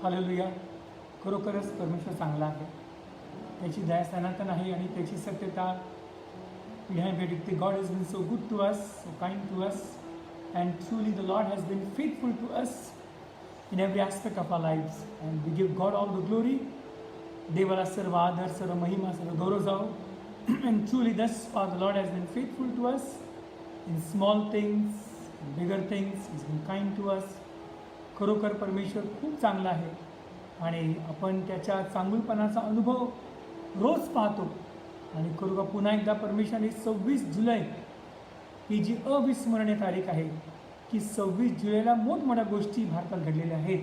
Hallelujah. खरोखरच परमेश्वर चांगला आहे. त्याची दया सनातन आहे आणि त्याची सत्यता we have predicted. God has been so good to us, so kind to us, and truly the Lord has been faithful to us in every aspect of our lives, and we give God all the glory. देवाला सर्व आदर, सर्व महिमा, सर्व गौरव जाओ. And truly thus far the Lord has been faithful to us in small things, bigger things. He's been kind to us. खरोखर परमेश्वर खूप चांगला आहे आणि आपण त्याच्या चांगुलपणाचा अनुभव रोज पाहतो. आणि करू का पुन्हा एकदा परमेश्वराने 26 जुलै ही जी अविस्मरणीय तारीख आहे की 26 जुलैला मोठमोठ्या गोष्टी भारतात घडलेल्या आहेत.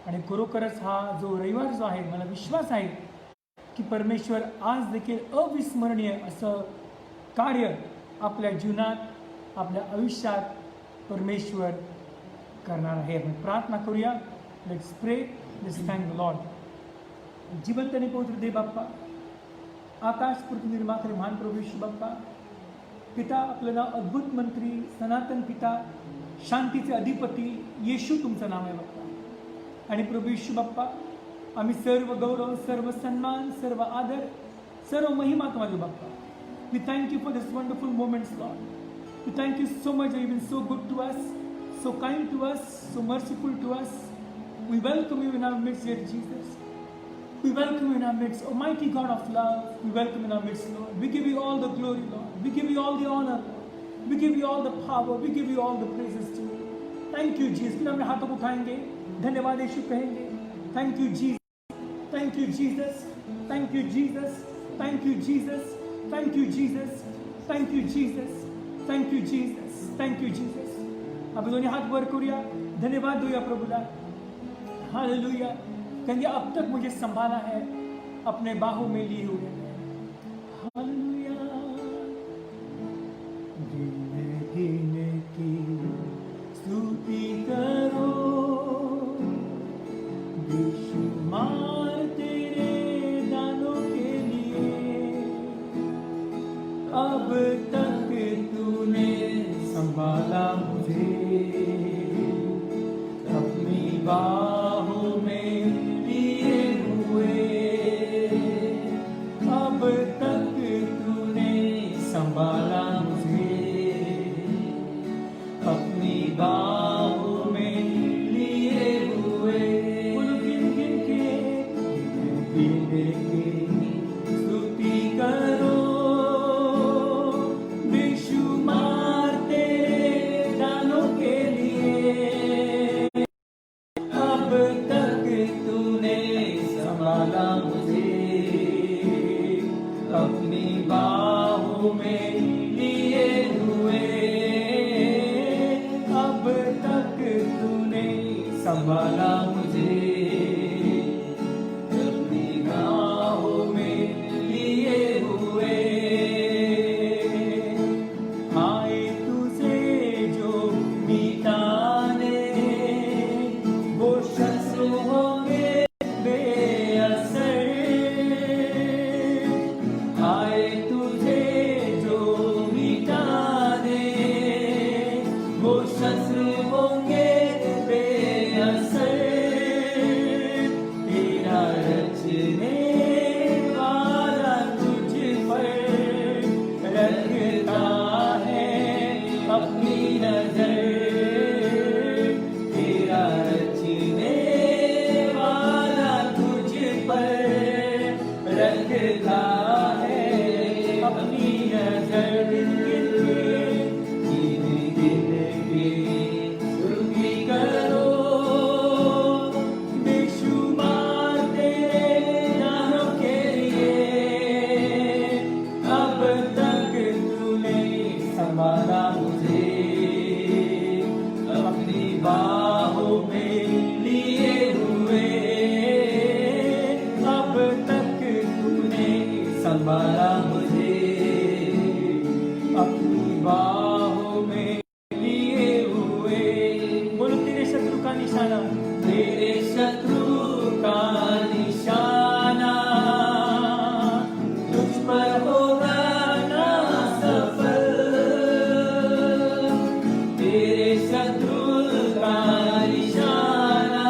आणि खरोखरच हा जो रविवार जो आहे, मला विश्वास आहे की परमेश्वर आज देखील अविस्मरणीय असं कार्य आपल्या जीवनात, आपल्या आयुष्यात परमेश्वर करणार आहे. आपण प्रार्थना करूया. लेट्स प्रे. Let's thank the Lord. जिवंत आणि पवित्र देव बाप्पा, आकाश पृथ्वी निर्माते महान प्रभू येशू बाप्पा, पिता आपलं नाव अद्भुत मंत्री, सनातन पिता, शांतीचे अधिपती येशू तुमचं नाव आहे बाप्पा. आणि प्रभू येशू बाप्पा, आम्ही सर्व गौरव, सर्व सन्मान, सर्व आदर, सर्व महिमा तुम्हाला बाप्पा. We thank you for this wonderful moments Lord. We thank you so much. You been so good to us, so kind to us, so merciful to us. We welcome you in our midst, dear Jesus. We welcome you in our midst, Almighty God of love. We welcome you in our midst, Lord. We give you all the glory, Lord. We give you all the honor, Lord. We give you all the power. We give you all the praises to you. Thank you, Jesus. फिर हम हाथों को उठाएंगे, धन्यवाद यीशु कहेंगे. Thank you, Jesus. Thank you, Jesus. Thank you, Jesus. Thank you, Jesus. Thank you, Jesus. Thank you, Jesus. Thank you, Jesus. Thank you, Jesus. आप दोनों हाथ वर करूया, धन्यवाद दूया प्रभुला. हालेलुया. क्योंकि अब तक मुझे संभाला है, अपने बाहों में लिए हुए. हालेलुया. गिने गिने की स्तुति करो, बेशुमार तेरे दानों के लिए. अब तक तूने संभाला मुझे, अपनी बाहों में लिए हुए. अब तक तूने संभाला मुझे, अपनी बाहों में लिए हुए. गिन गिन के स्तुति करो, अपनी बाहों में लिए हुए. अब तक तूने संभाला मुझे, अपनी बाहों में लिए हुए. आए तुझे जो मिटाने, वो शख्स होंगे संभाला मुझे, अपनी बाहों में लिए हुए. बोलो तेरे शत्रु का निशाना, तेरे शत्रु का निशाना तुझ पर होगा ना सफल. तेरे शत्रु का निशाना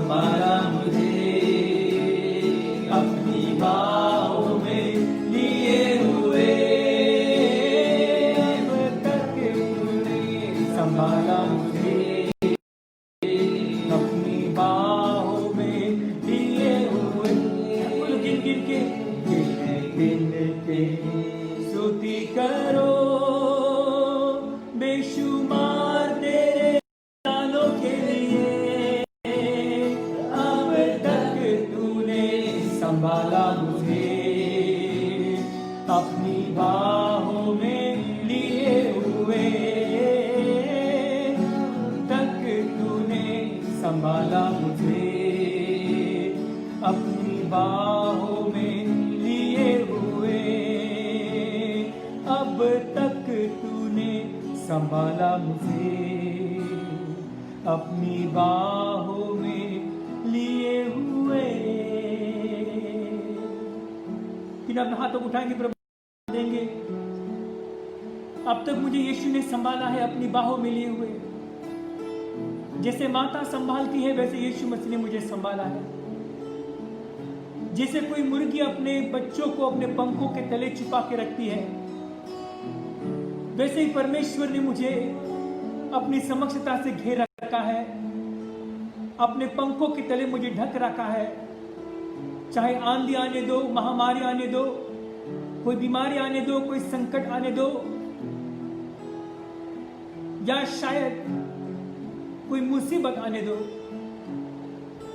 संभाला मुझे, अपनी बाहों में लिए हुए, अब तक तूने संभाला मुझे, अपनी बाहों में लिए हुए। गिन गिन के स्तुति करो बेशुमार तेरे दानों के लिए, अब तक तूने संभाला मुझे, अपनी बाहों में लिए हुए, तक तूने संभाला मुझे, अपनी बाहों में लिए हुए, अब तक तूने संभाला मुझे, अपनी बाहों में लिए हुए। फिर अपने हाथों को उठाएंगे, प्रभु देंगे। अब तक मुझे यीशु ने संभाला है, अपनी बाहों में लिए हुए। जैसे माता संभालती है वैसे यीशु मसीह ने मुझे संभाला है। जैसे कोई मुर्गी अपने बच्चों को अपने पंखों के तले छुपा के रखती है, वैसे ही परमेश्वर ने मुझे अपनी समक्षता से घेर रखा है, अपने पंखों के तले मुझे ढक रखा है। चाहे आंधी आने दो, महामारी आने दो, कोई बीमारी आने दो, कोई संकट आने दो, या शायद कोई मुसीबत आने दो,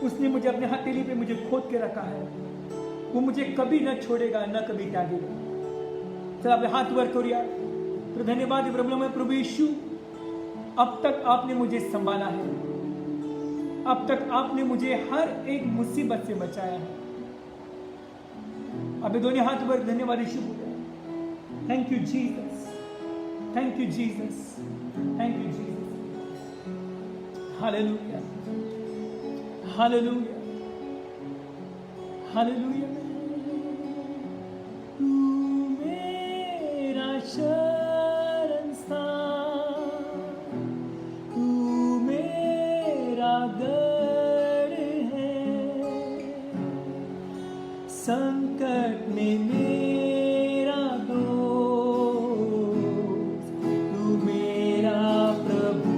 उसने मुझे अपने हथेली पे मुझे खोद के रखा है। वो मुझे कभी न छोड़ेगा, न कभी त्यागेगा। चलो अपने हाथ ऊपर करिया। तो धन्यवाद प्रभु में, प्रभु यीशु, अब तक आपने मुझे संभाला है, अब तक आपने मुझे हर एक मुसीबत से बचाया है। अब दोनों हाथ पर धन्यवाद यीशु बोले। Thank you Jesus, thank you Jesus, thank you Jesus. Hallelujah, hallelujah, hallelujah. तू मेरा शरण स्थान, तू मेरा गढ़ है, संकट में मेरा दोस्त, तू मेरा प्रभु।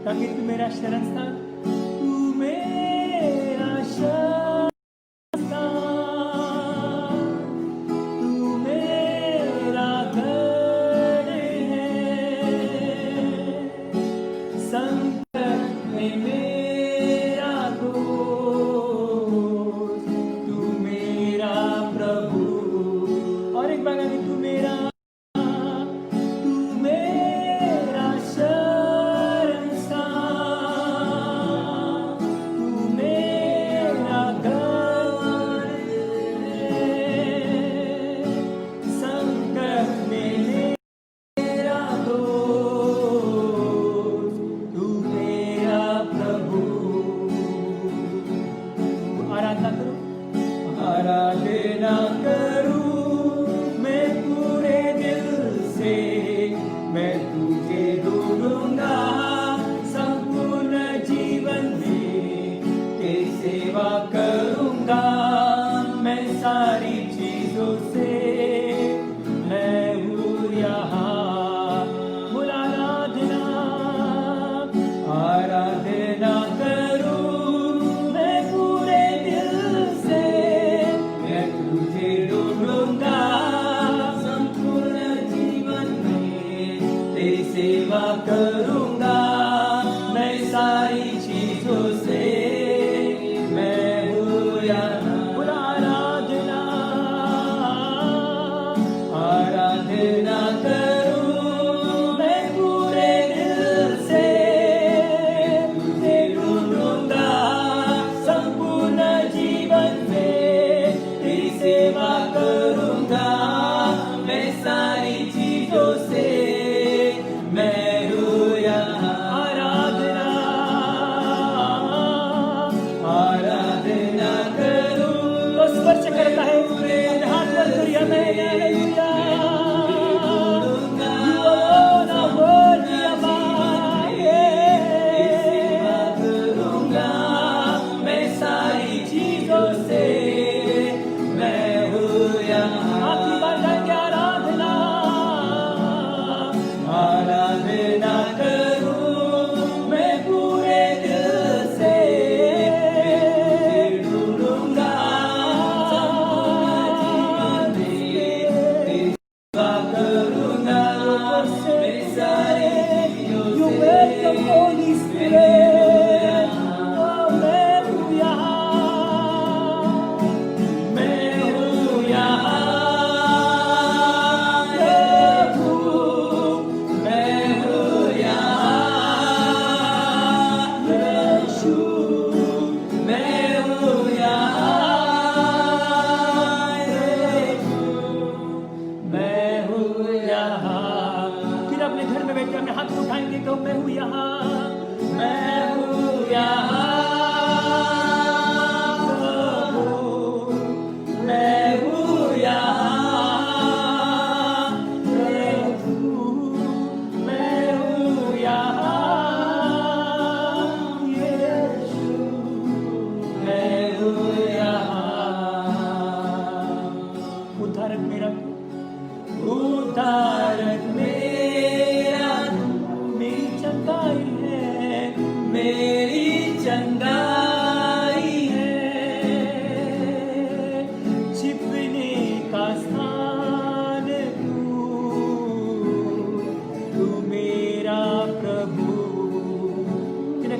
ताकि तू मेरा शरण स्थान, तू मेरा शरण स्थान, तू मेरा गढ़ है, संकट में मेरा दोस्त, तू मेरा प्रभु। और एक बार गाने, तू मेरा शरण स्थान, तू मेरा गढ़ है, संकट में मेरा दोस्त, तू मेरा प्रभु। आराधना करो, आराधना करूं मैं पूरे दिल से, मैं तुझे ढूंढूंगा संपूर्ण जीवन में, तेरी सेवा करूंगा मैं सारी चीजों से। मैं हूँ यहाँ, बोल आराधना, आराधना करूं मैं पूरे दिल से, मैं तुझे ढूंढूंगा संपूर्ण जीवन में, तेरी सेवा करूंगा मैं सारी चीजों से। मैं हूँ यहाँ, बोल आराधना, आराधना करूं मैं पूरे दिल से, तुझे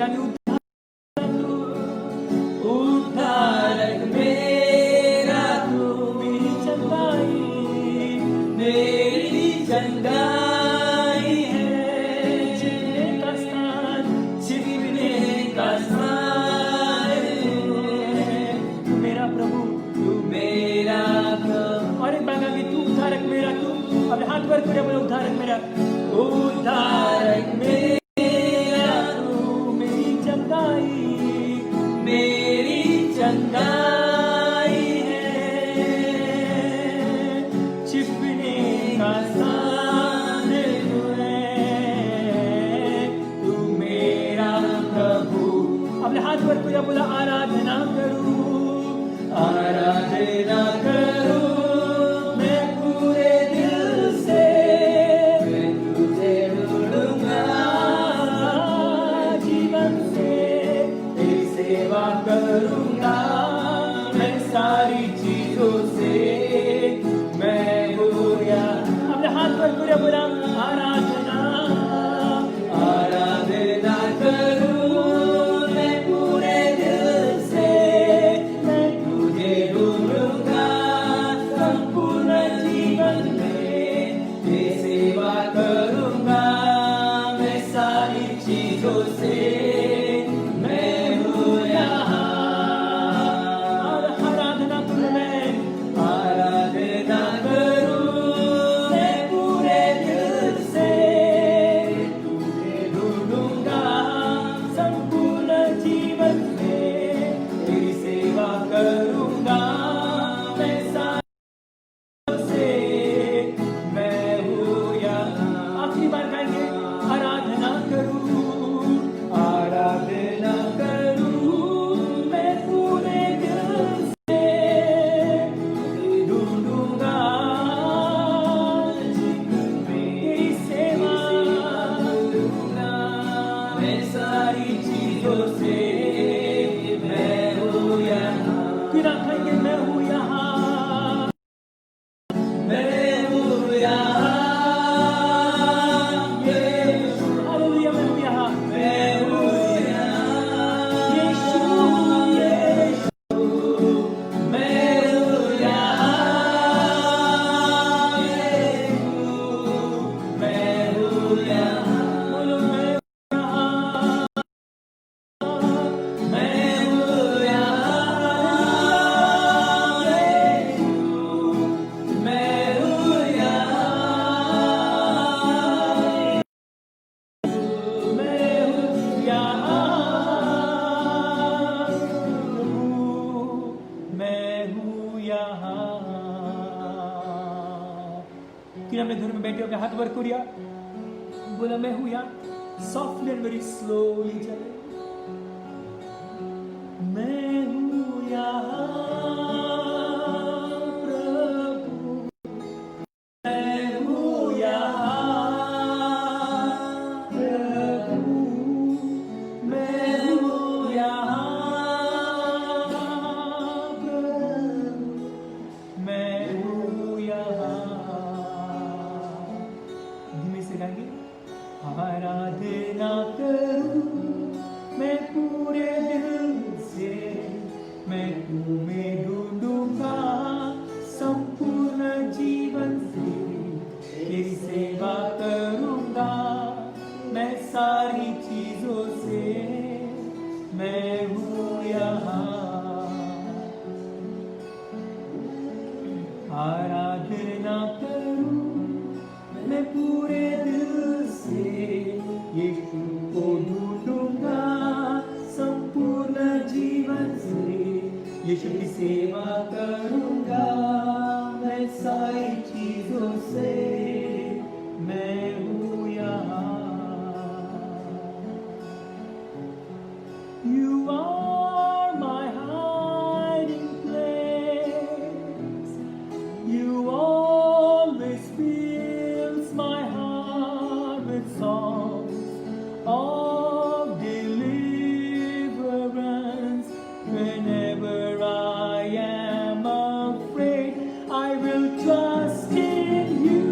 प्रत्येकाने उद्धारक मेरा तू, मेरी चंगाई, मेरी चंगाई है, छिपने का स्थान, छिपने का स्थान है, तू मेरा प्रभु, तू मेरा प्रभु। और एक बार कि तू उद्धारक मेरा, तू अपने हाथ पर पूरे बोलो उद्धारक मेरा, उद्धारक मेरा तू, मेरी चंगाई, मेरी चंगाई है, छिपने का स्थान है, तू मेरा प्रभु। अपने हाथ पर पूरा बोला आराधना करूं, आराधना करूं मैं पूरे दिल से, मैं तुझे ढूंढूंगा जीवन से, तेरी सेवा करूंगा मैं सारी चीजों से, मैं हूँ यहाँ। अपने हाथ पर पूरे बोला आराधना, आराधना करूं मैं पूरे दिल से, मैं तुझे ढूंढूंगा संपूर्ण जीवन में, तेरी सेवा करूंगा मैं सारी चीजों से, मैं हूँ यहाँ। आराधना करूं मैं, आराधना करूं मैं पूरे दिल से, तुझे ढूंढूंगा संपूर्ण जीवन में, तेरी सेवा करूंगा मैं सारी से, मैं हूँ यहाँ। आखिरी बार गाएंगे आराधना करूं, आराधना करूं मैं पूरे दिल से, तुझे ढूंढूंगा जीवन में, तेरी सेवा करूंगा मैं सारी चीजों से, मैं हूँ यहाँ। फिर आप कहेंगे मैं हूँ यहाँ, मैं हूँ यहाँ, हालेलुया मैं हूँ यहाँ, मैं हूँ यहाँ, यीशु यीशु, मैं हूँ यहाँ, यीशु, मैं हूँ यहाँ, बोलो मैं हूँ यहाँ, मैं हूँ यहाँ, यीशु, मैं हूँ यहाँ, मैं हूँ यहाँ, मैं हूँ यहाँ। फिर हमने धुन में बैठे होकर हाथ वर किया, बोला मैं हूँ यहाँ, सॉफ्टली एंड वेरी स्लोली चले, मैं हूँ यहाँ प्रभु, मैं हूँ यहाँ प्रभु, मैं हूँ यहाँ प्रभु, मैं हूँ यहाँ। धीमे से गाएंगे आराधना करूं मैं पूरे दिल से, मैं तुम्हें ढूंढूंगा संपूर्ण जीवन से, तेरी सेवा करूंगा मैं सारी चीजों से, मैं हूँ यहाँ। आराधना करूं मैं पूरे दिल से, यीशु को ढूंढूंगा संपूर्ण जीवन से, यीशु की सेवा करूंगा मैं सारी चीजों से, मैं हूँ यहाँ। You are my hiding place, you always fills my heart with songs of deliverance. Whenever I am afraid, I will trust in you.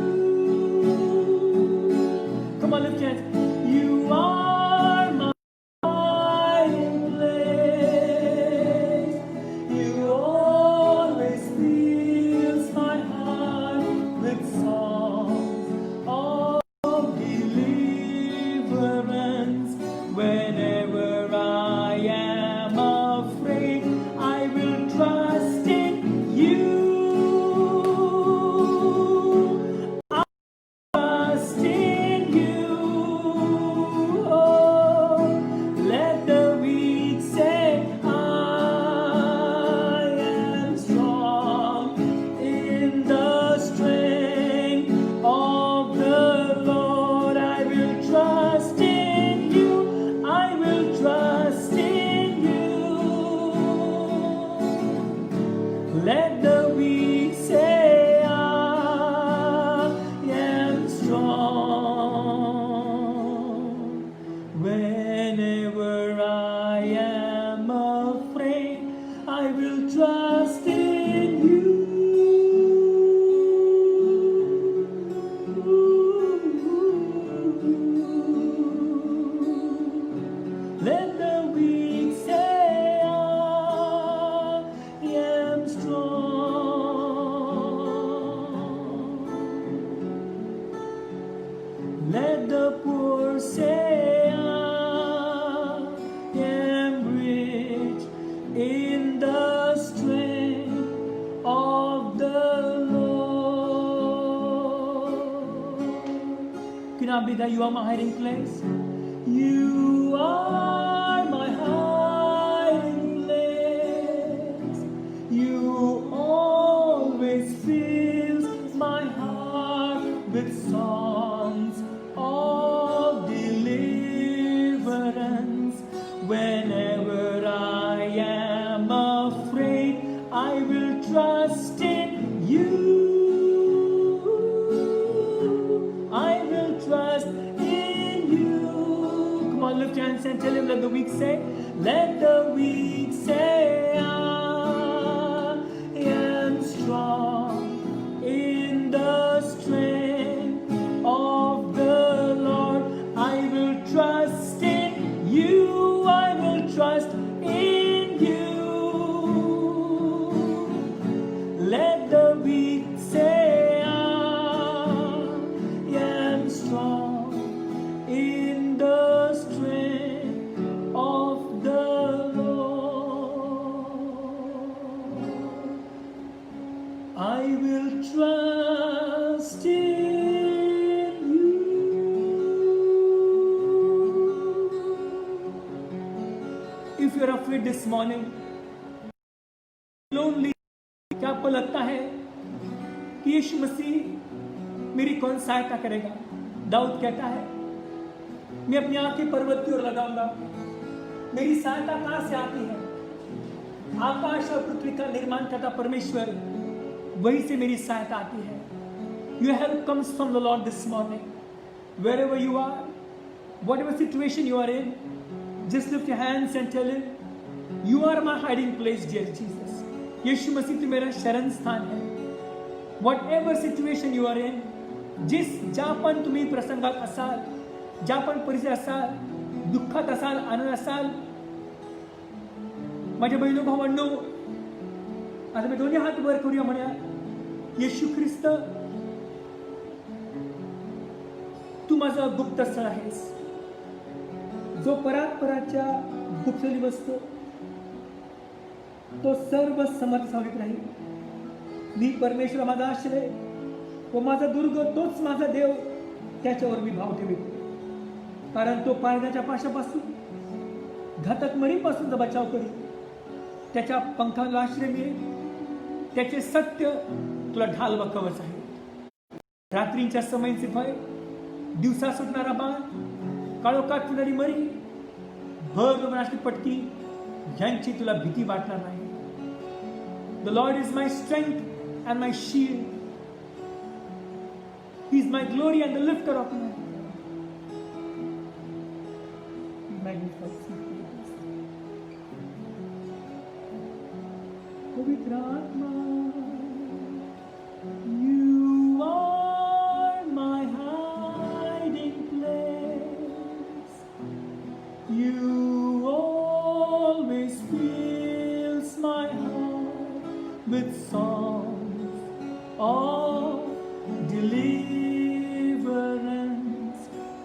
I am afraid, I will trust in you. Let the weak say, I am strong. Let the poor say, I am rich in the strength of the Lord. Can I be that you are my hiding place? You are my hiding place. You always fill my heart with songs of deliverance. Whenever I am afraid, I will trust in you. I will trust in you. Come on, lift your hands and tell him, let the weak say, let the weak say, I am strong in the strength of the Lord. I will trust in you. I will trust in you. Let the weak say, I am strong in the strength of the Lord. I will trust in you. If you're afraid this morning, lonely, क्या आपको लगता है कि यीशु मसीह मेरी कौन सहायता करेगा? दाऊद कहता है, मैं अपनी आंखें पर्वत की ओर लगाऊंगा, मेरी सहायता कहां से आती है? आकाश और पृथ्वी का निर्माण करता परमेश्वर, वहीं से मेरी सहायता आती है. Your help comes from the Lord this morning. Wherever you are, whatever situation you are in, just lift your hands and tell him, you are my hiding place, dear Jesus. यीशु मसीह तू मेरा शरण स्थान है. Whatever situation you are in, ज्या पण तुम्ही प्रसंगात असाल, ज्या पण परिस्थितीत असाल, दुःखात असाल, आनंद असाल, माझ्या बहिणी भावांनो, आता मी दोन्ही हात वर करूया म्हणूया. येशू ख्रिस्त, तू माझा गुप्त स्थळ आहेस. जो परात्पराच्या गुप्तली बसतो, तो सर्व समर्थ सावलीत राहील. मी परमेश्वर माझा आश्रय व माझा दुर्ग, तोच माझा देव, त्याच्यावर मी भाव ठेवितो. कारण तो पाळण्याच्या पाशापासून, घातक मरीपासून बचाव करी. त्याच्या पंखाला आश्रय मिळेल. त्याचे सत्य तुला ढाल व कवच आहे. रात्रींच्या समयीचे भय, दिवसा सुटणारा बाण, काळोखात फिरणारी मरी, भर गगनाची पटकी, यांची तुला भीती वाटणार नाही. The Lord is my strength and my shield. He is my glory and the lifter of my head. Magnify पवित्र आत्मा, you are my hiding place. You always fills my heart with songs of deliverance.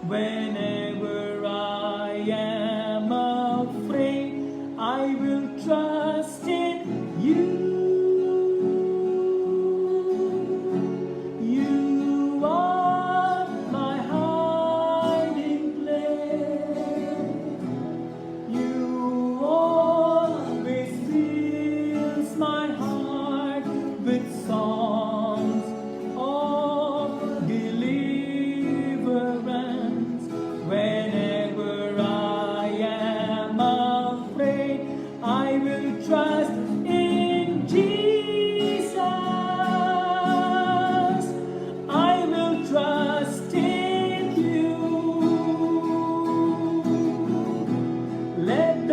Whenever I am afraid, I will trust in you. You are my hiding place. You always fills my heart with songs of deliverance. Whenever I am afraid, I will trust in Jesus. I will trust in you. Let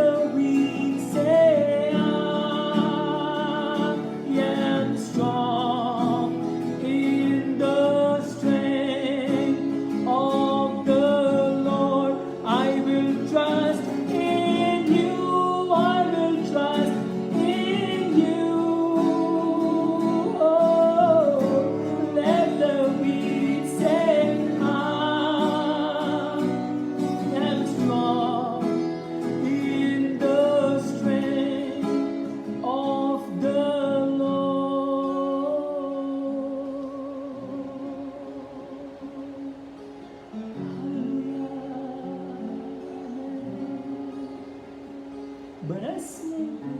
बरसने दे।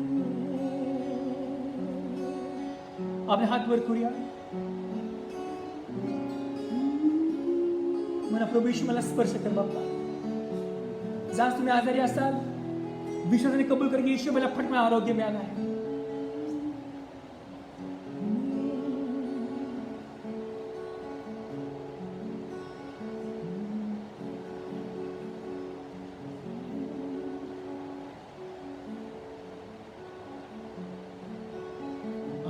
आपले हात वर करूया. मला प्रभू येशू मला स्पर्श कर बाप्पा. जर तुम्ही आजारी असाल, विश्वासाने कबूल कर की येशू मला फटकन आरोग्य मिळालं आहे.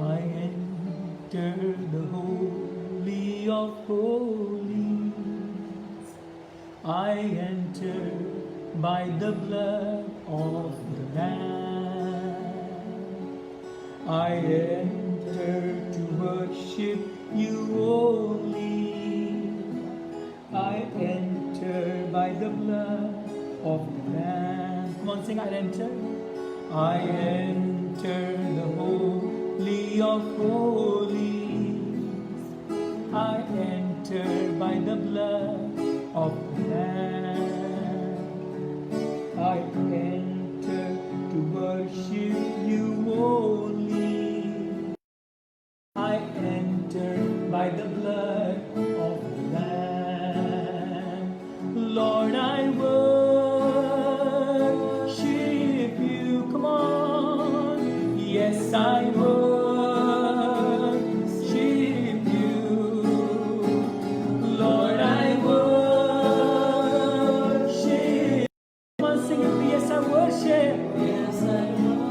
I enter the holy of holies. I enter by the blood of the Lamb. I enter to worship you only. I enter by the blood of the Lamb. Come on, sing, I enter. I enter the holy of holies. I enter by the blood of the Lamb. I enter to worship you only. I enter by the blood of the Lamb. Lord, I worship you. Come on. Yes, I worship you. Lord, I worship. Come on, sing it. Yes, I worship. Yes, I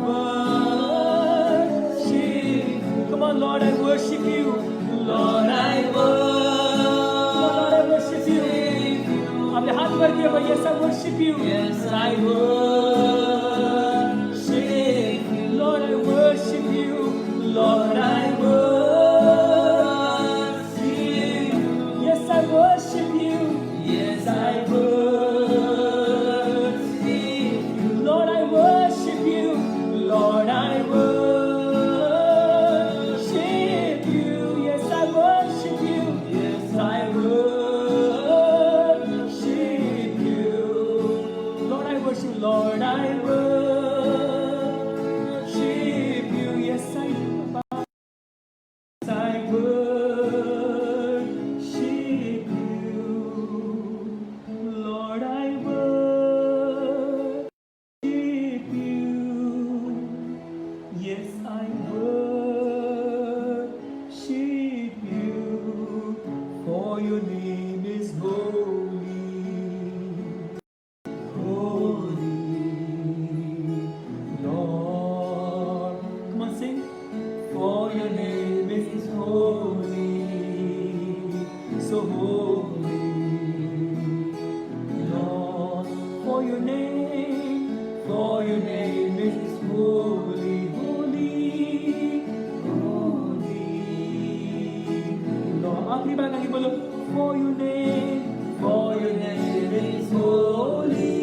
worship. Come on, Lord, I worship you. Lord, I worship you. आपले हात वर करूया. Yes, I worship you. Yes, I worship you. Lord, I worship you. Lord, I worship you. Yes, I worship you. Yes, I worship you. Lord, I worship you. Lord, I worship you. Yes, I worship you. Yes, I worship you. Lord, I worship. Lord, I worship you. Yes, I do. I worship you. Lord, I worship you. Yes, I worship you. For your name is holy. Holy, Lord. Come on, sing. For your name is holy, so holy, Lord. For your name is holy, holy, holy, Lord. आखिरी बार आगे बोलो. For your name is holy,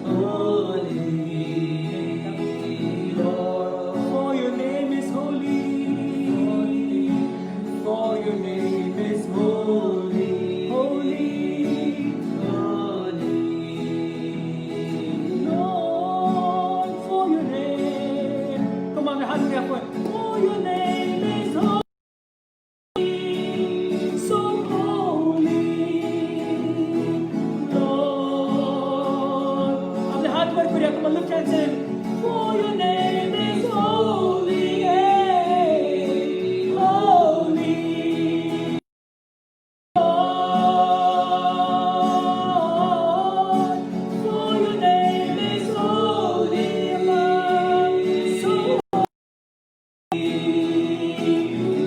holy, Lord. For your name is holy, for your name is holy, holy, holy, Lord. For your name, come on, hallelujah. For your name is holy. So holy, Lord. आपले हात वर करूया. Come on, lift your hands and for your name is holy, holy, Lord. For your name is holy, so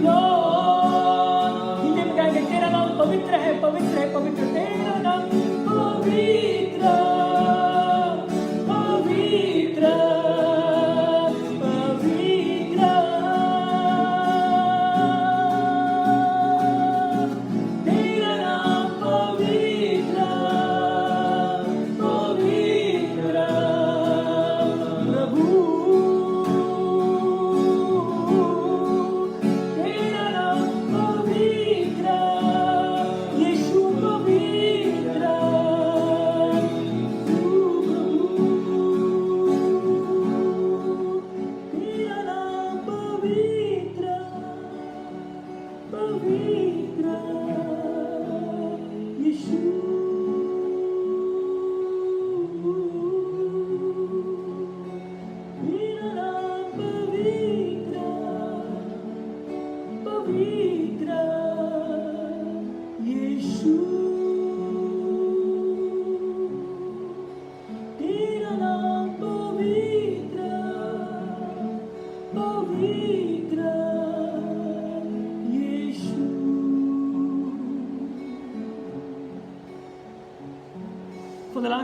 Lord. Hindi में गाएंगे. तेरा नाम पवित्र है, पवित्र है, पवित्र. तेरा नाम पवित्र, पवित्र, पवित्र. तेरा नाम पवित्र, पवित्र, प्रभु.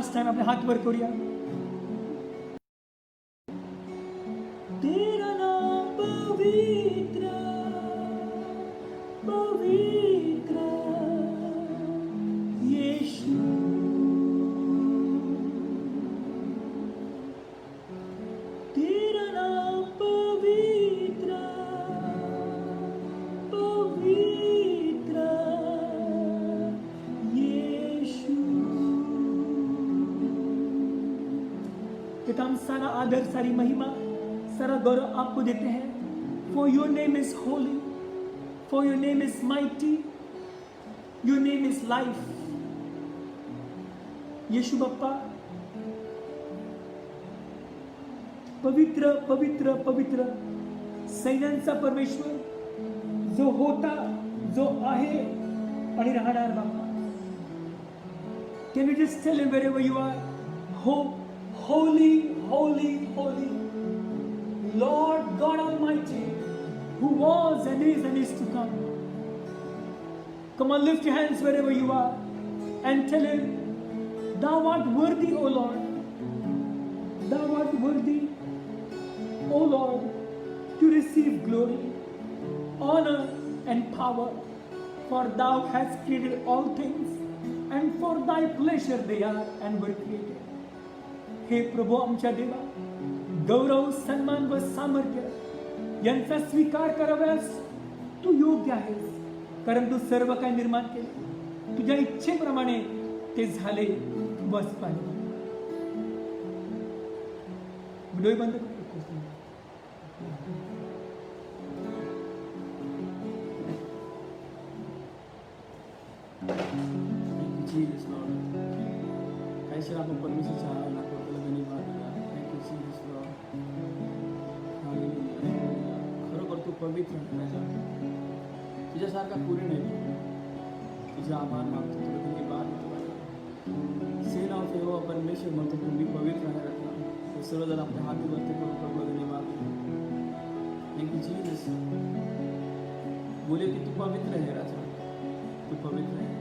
लास्ट टाइम आपले हात वर करूया. तेरा नाम पवित्र पवित्र यीशु. तेरा नाम पवित्र पवित्र यीशु. पिता हम सारा आदर सारी महिमा सारा गौरव आपको देते हैं. For your name is holy, for your name is mighty, your name is life. येशू बाप्पा, पवित्र पवित्र पवित्र सैन्यांचा परमेश्वर जो होता जो आहे आणि राहणार बाप्पा. Can you just tell him wherever you are, holy holy holy Lord God Almighty, who was and is to come. Come on, lift your hands wherever you are and tell him, thou art worthy, O Lord. Thou art worthy, O Lord, to receive glory, honor and power. For thou hast created all things, and for thy pleasure they are and were created. हे प्रभू आमच्या देवा, गौरव सन्मान व सामर्थ्य यांचा स्वीकार कराव्यास तू योग्य आहेस, कारण तू सर्व काही निर्माण केले. तुझ्या इच्छेप्रमाणे ते झाले. बस पाहिजे. डोळे बंद कर. काही क्षण आपण परमेश्वरच्या आराधना करतो. धन्यवाद. Thank you Jesus Lord. खरोखर तू पवित्र राजा, तुझ्यासारखा कोणी नाही. तुझा आभार मानतो. तुला धन्यवाद देतो. सेना फेवा परमेश्वर म्हणतो तुम्ही पवित्र आहे राजा. सर्वजण आपल्या हातीवरती करू. प्रभू धन्यवाद. Thank you Jesus. बोले की तू पवित्र आहे राजा, तू पवित्र आहे.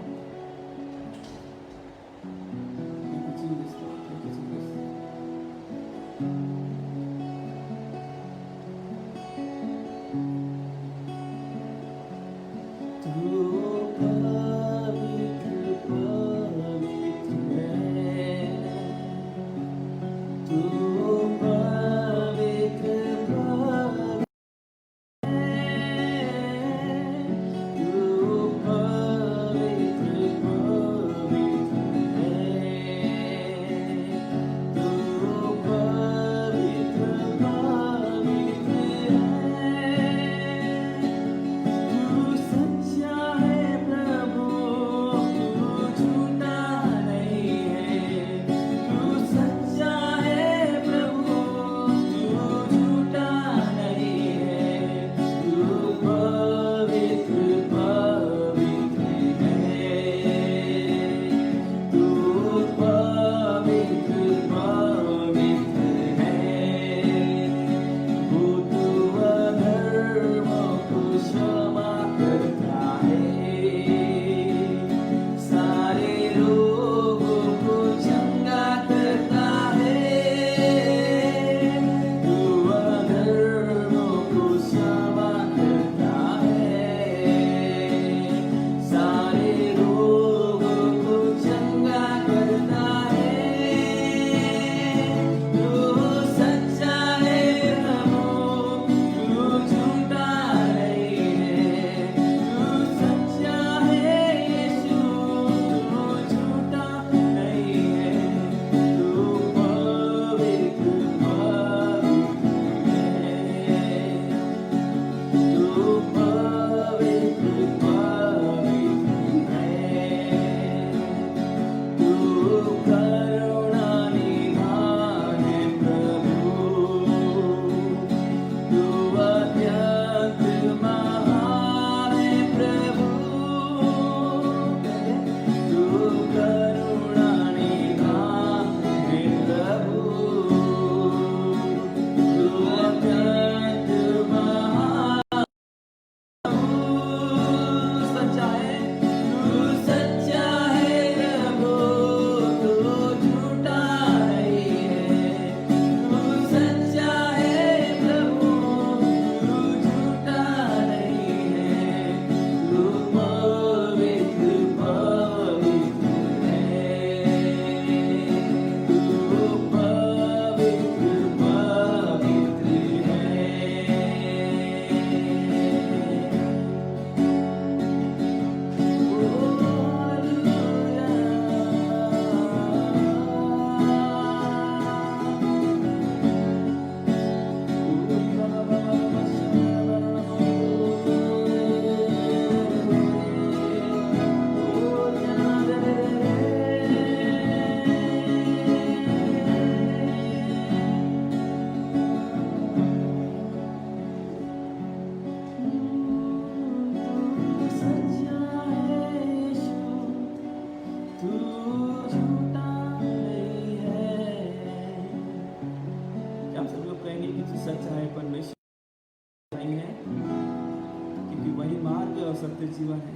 पवित्र जीवन है।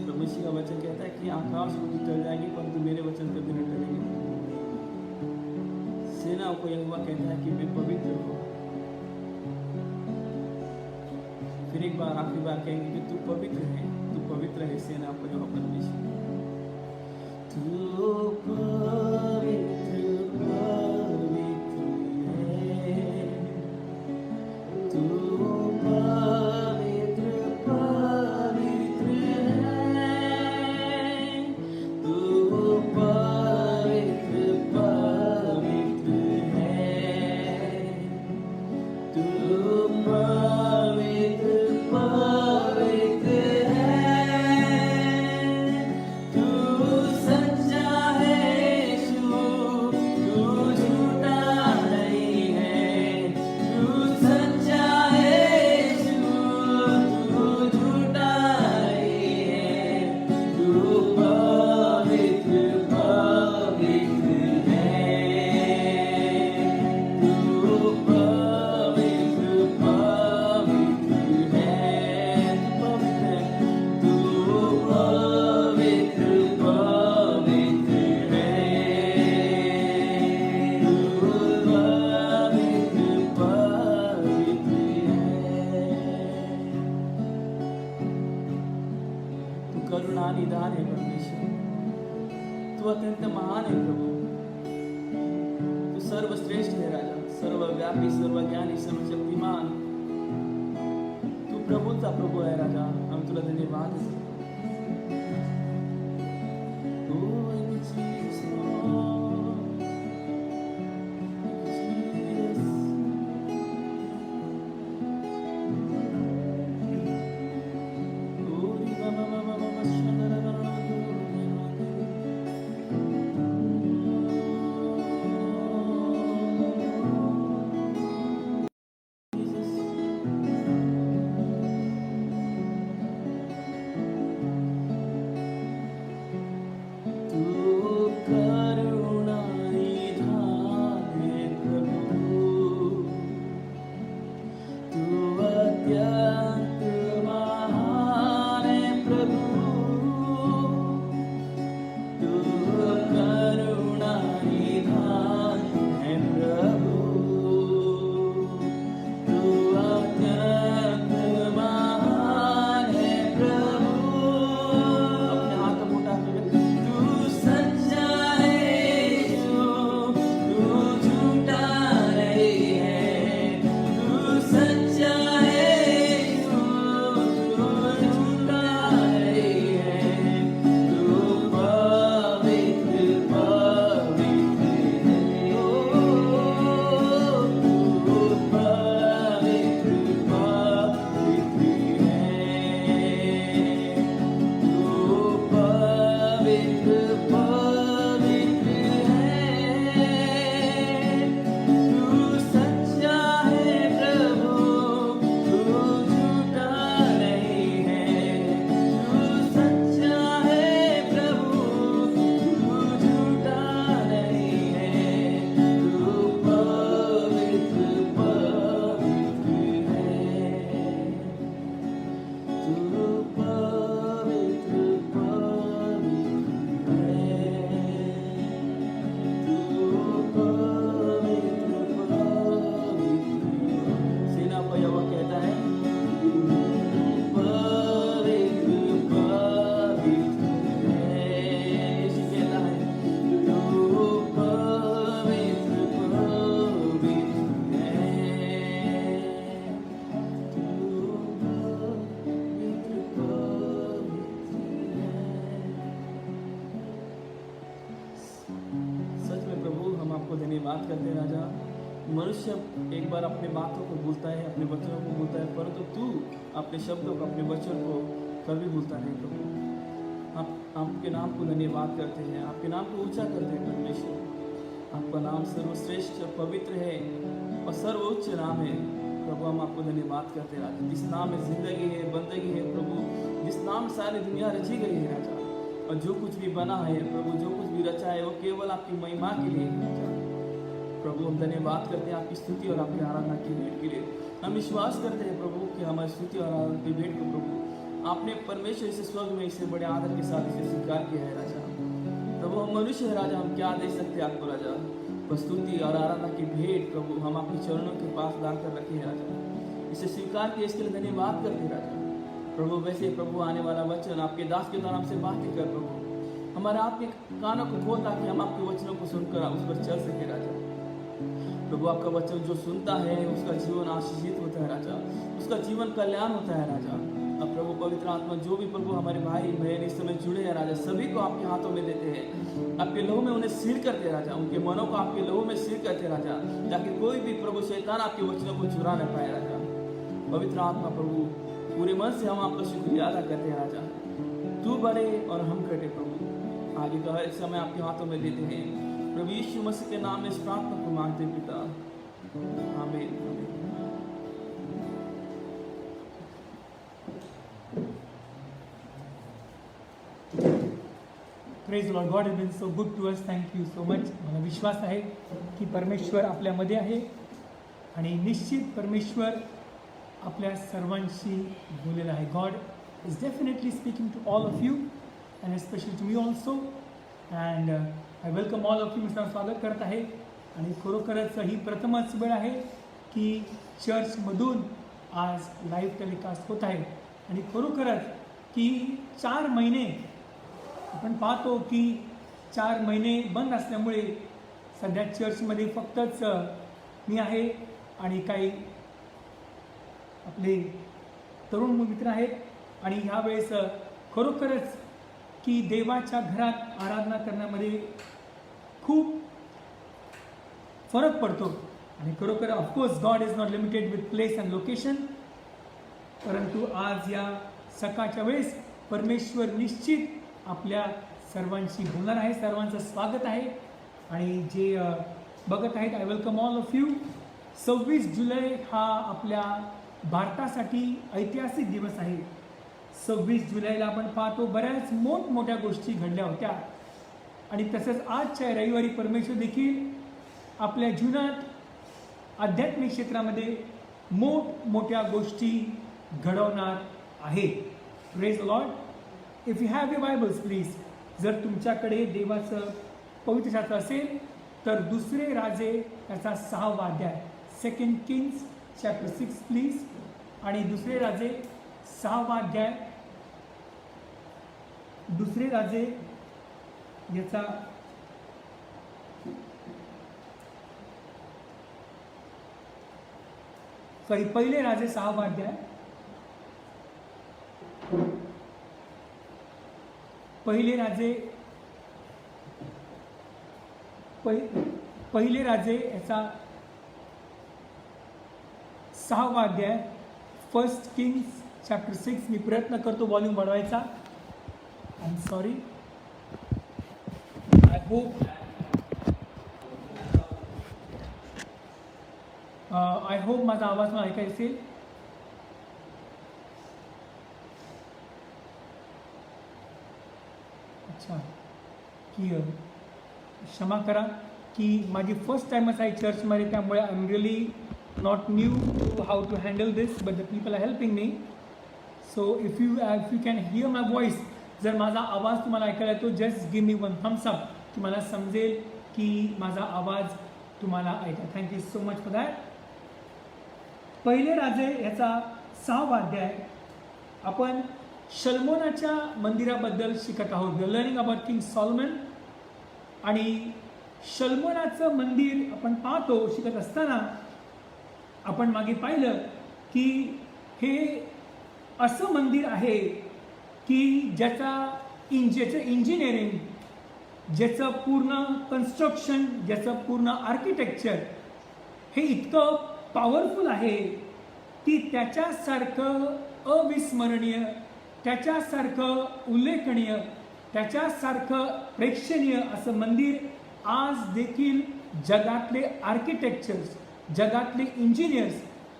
प्रभु जी का वचन कहता है कि आकाश को टल जाएंगे परंतु मेरे वचन कभी न टलेंगे। सेनाओं को यहोवा कहता है कि वे पवित्र हो। फिर एक बार आखिरी बार कहेंगे कि तू पवित्र है, तू पवित्र है। सेनाओं को यहोवा परमेश्वर तू पवित्र पवित्र है, तू पवित्र पवित्र है, तू पवित्र पवित्र है, तू पवित्र पवित्र है, तू सच्चा है यीशु, तू झूठा नहीं है, तू सच्चा है यीशु, तू झूठा नहीं है, तू पवित्र पवित्र है, तू पवित्र पवित्र है, तू पवित्र पवित्र है, तू पवित्र पवित्र है। तू करुणा निधान है परमेश्वर, तू अत्यंत महान है प्रभु, तू सर्वश्रेष्ठ है राजा, सर्वव्यापी, सर्वज्ञानी, सर्वशक्तिमान। तू प्रभुचा प्रभु है राजा, हम तुला धन्यवाद देतो। Oh, Jesus, Jesus. Oh, Riva Mama Mama Shandara Mama तू करुणा निधान है प्रभु, तू अत्यंत महान है प्रभु, तू करुणा निधान है प्रभु, तू अत्यंत महान है प्रभु। अपने हाथ को उठा के तू सच्चा है यीशु, तू झूठा नहीं है, तू सच्चा है यीशु, तू झूठा नहीं है, तू पवित्र पवित्र है, तू पवित्र पवित्र है, तू पवित्र पवित्र है, तू सच्चा है प्रभु, तू झूठा नहीं है, तू सच्चा है प्रभु, तू झूठा नहीं है, तू पवित्र पवित्र है, तू पवित्र पवित्र है, तू पवित्र पवित्र। सेना को यहोवा कहता है पवित्र पवित्र है, यीशु कहता है तू पवित्र पवित्र है, तू पवित्र पवित्र है। सच में प्रभु हम आपको धन्यवाद करते हैं राजा। मनुष्य एक बार अपने बातों को भूलता है, अपने वचनों को भूलता है, परंतु तू अपने शब्दों को, अपने वचन को कभी भूलता नहीं प्रभु। आप आपके नाम को धन्यवाद करते हैं, आपके नाम को ऊंचा करते हैं परमेश्वर। आपका नाम सर्वश्रेष्ठ पवित्र है और सर्वोच्च नाम है प्रभु। हम आपको धन्यवाद करते हैं राजा, जिस नाम में जिंदगी है, बंदगी है प्रभु, जिस नाम से सारी दुनिया रची गई है राजा, और जो कुछ भी बना है प्रभु, जो कुछ भी रचा है वो केवल आपकी महिमा के लिए है राजा। प्रभु हम धन्यवाद करते हैं आपकी स्तुति और आपकी आराधना की भेंट के लिए। हम विश्वास करते हैं प्रभु कि हमारी स्तुति और आराधना की भेंट को प्रभु आपने परमेश्वर इसे स्वर्ग में इसे बड़े आदर के साथ इसे स्वीकार किया है राजा। प्रभु हम मनुष्य है राजा, हम क्या दे सकते हैं आपको राजा, बस स्तुति और आराधना की भेंट प्रभु हम आपके चरणों के पास ला कर रखे हैं राजा। इसे स्वीकार किए इसके लिए धन्यवाद करते हैं राजा। प्रभु वैसे प्रभु आने वाला वचन आपके दास के द्वारा हमसे बातें कर प्रभु, हमारे आपके कानों को खोल ताकि हम आपके वचनों को सुनकर उस पर चल सके राजा। प्रभु आपका वचन जो सुनता है उसका जीवन आशीषित होता है राजा, उसका जीवन कल्याण होता है राजा। अब प्रभु पवित्र आत्मा जो भी प्रभु हमारे भाई बहन इस समय जुड़े हैं राजा, सभी को आपके हाथों में देते हैं, आपके लहू में उन्हें सील करते राजा, उनके मनों को आपके लहू में सील करते राजा, ताकि कोई भी प्रभु शैतान आपके वचनों को चुरा न पाए राजा। पवित्र आत्मा प्रभु पूरे मन से हम आपका शुक्रिया अदा करते हैं राजा, तू बड़े और हम घटे प्रभु। आगे का हर समय आपके हाथों में देते हैं प्रभु यीशु मसीह के नाम में इस प्रार्थना को मांगते हैं पिता, आमीन। Praise Lord, God is been so good to us, thank you so much. मला विश्वास आहे की परमेश्वर आपल्यामध्ये आहे आणि निश्चित परमेश्वर आपल्या सर्वांशी बोललेला आहे. God is definitely speaking to all of you and especially to me also, and I welcome all of you. मी स्वागत करत आहे आणि खरोखरच ही प्रथमच वेळ आहे की चर्चमधून आज लाईव्ह टेलिकास्ट होत आहे आणि खरोखरच की 4 महिने आपण पाहतो की 4 महिने बंद असल्यामुळे सध्या चर्चमध्ये फक्तच मी आहे आणि काही आपले तरुण मित्र आहेत आणि ह्यावेळेस खरोखरच की देवाच्या घरात आराधना करण्यामध्ये खूप फरक पडतो आणि खरोखर of course God is not limited with place and location, परंतु आज या सकाळच्या वेळेस परमेश्वर निश्चित आपल्या सर्वांशी बोलणार आहे. सर्वांचं स्वागत आहे आणि जे बघत आहेत I welcome all of you. 26 जुलै हा आपल्या भारतासाठी ऐतिहासिक दिवस आहे. 26 जुलैला आपण पाहतो बऱ्याच मोठमोठ्या गोष्टी घडल्या होत्या आणि तसंच आजच्या रविवारी परमेश्वर देखील आपल्या जीवनात आध्यात्मिक क्षेत्रामध्ये मोठमोठ्या गोष्टी घडवणार आहे. Praise Lord. If you have your Bibles please, जर तुमच्याकडे देवाचं पवित्र शास्त्र असेल तर दुसरे राजे याचा 6वा अध्याय, 2 किंग्स चॅप्टर 6 प्लीज, आणि दुसरे राजे 6वा अध्याय, दुसरे राजे याचा पहिले राजे 6वा अध्याय, पहिले राजे याचा 6वा अध्याय, 1 किंग्स चॅप्टर 6. मी प्रयत्न करतो व्हॉल्यूम वाढवायचा. I am sorry. I hope माझा आवाज मला ऐकायचा असेल. अच्छा, की क्षमा करा की माझी फर्स्ट टाइमच आहे चर्चमध्ये, त्यामुळे I am really not new to how to handle this, but the people are helping me. So if you can hear my voice, जर माझा आवाज तुम्हाला ऐकायला येतो, just give me one thumbs up, तुम्हाला समजेल की माझा आवाज तुम्हाला ऐका. Thank you so much for that. पहिले राजे याचा 6वा अध्याय. आपण शल्मोनाच्या मंदिराबद्दल शिकत आहोत. We are learning about King Solomon. आणि शल्मोनाचं मंदिर आपण पाहतो शिकत असताना आपण मागे पाहिलं की हे असं मंदिर आहे की ज्याचं इंजिनिअरिंग, ज्याचं पूर्ण कन्स्ट्रक्शन, ज्याचं पूर्ण आर्किटेक्चर हे इतकं पॉवरफुल आहे की त्याच्यासारखं अविस्मरणीय, त्याच्यासारखं उल्लेखनीय, त्याच्यासारखं प्रेक्षणीय असं मंदिर आज देखील जगातले आर्किटेक्चर्स, जगातले इंजिनियर्स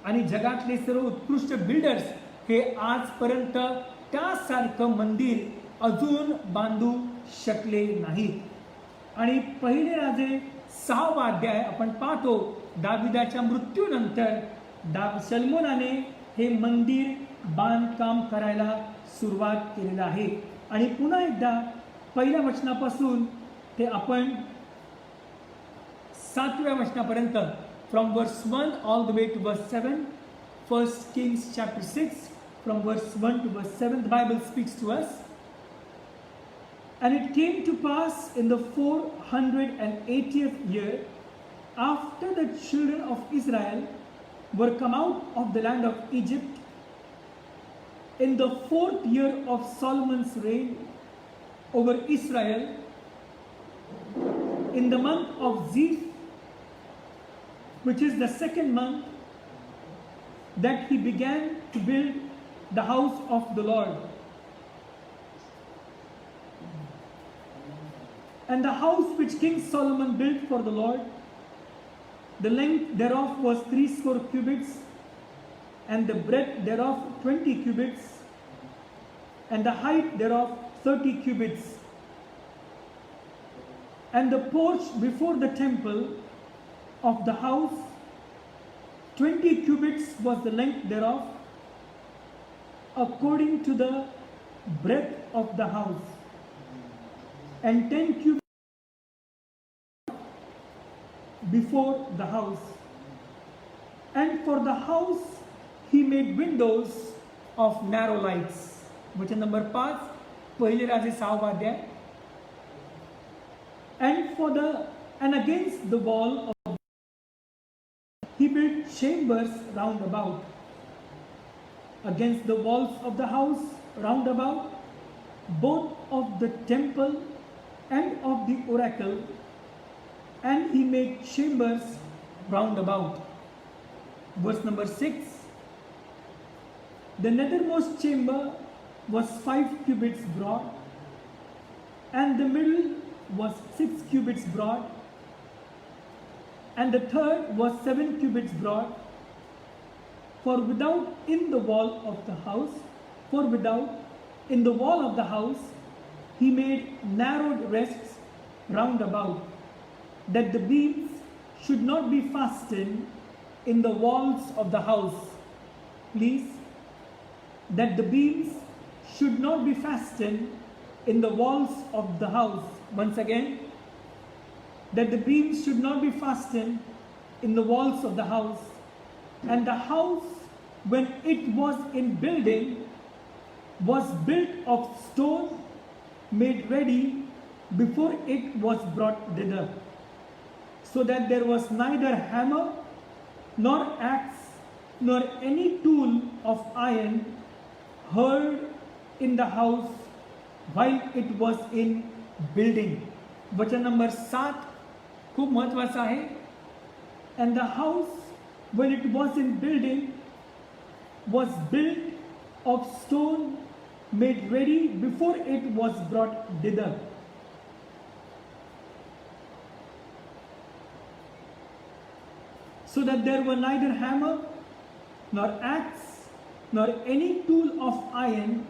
आणि जगातले सर्व उत्कृष्ट बिल्डर्स हे आजपर्यंत त्यासारखं मंदिर अजून बांधू शकले नाहीत. आणि पहिले राजे 6वा अध्याय आपण पाहतो दाविदाच्या मृत्यूनंतर सलमोनाने हे मंदिर बांधकाम करायला सुरुवात केलेलं आहे. आणि पुन्हा एकदा पहिल्या वचनापासून ते आपण 7व्या वचनापर्यंत, फ्रॉम वर्स 1 ऑल द वे टू वर्स 7, 1 Kings chapter 6 from verse 1 to verse 7, the Bible speaks to us. And it came to pass in the 480th year, after the children of Israel were come out of the land of Egypt, in the 4th year of Solomon's reign over Israel, in the month of Ziph, which is the second month, that he began to build the house of the Lord. And the house which King Solomon built for the Lord, the length thereof was 60 cubits, and the breadth thereof 20 cubits, and the height thereof 30 cubits. And the porch before the temple of the house, 20 cubits was the length thereof, according to the breadth of the house, and 10 cubits before the house. And for the house he made windows of narrow lights. वचन number 5, पहिले राजे 6 अध्याय. And against the wall of he built chambers round about, against the walls of the house round about, both of the temple and of the oracle, and he made chambers round about. Verse number 6, the nethermost chamber was 5 cubits broad, and the middle was 6 cubits broad, and the third was 7 cubits broad. For without in the wall of the house, he made narrowed rests round about, that the beams should not be fastened in the walls of the house. Please, that the beams should not be fastened in the walls of the house. Once again, that the beams should not be fastened in the walls of the house. And the house, when it was in building, was built of stone made ready before it was brought thither, so that there was neither hammer nor axe nor any tool of iron heard in the house while it was in building. वचन number 7 खूप महत्वाचं आहे. And the house, when it was in building, was built of stone made ready before it was brought thither. So that there were neither hammer nor axe nor any tool of iron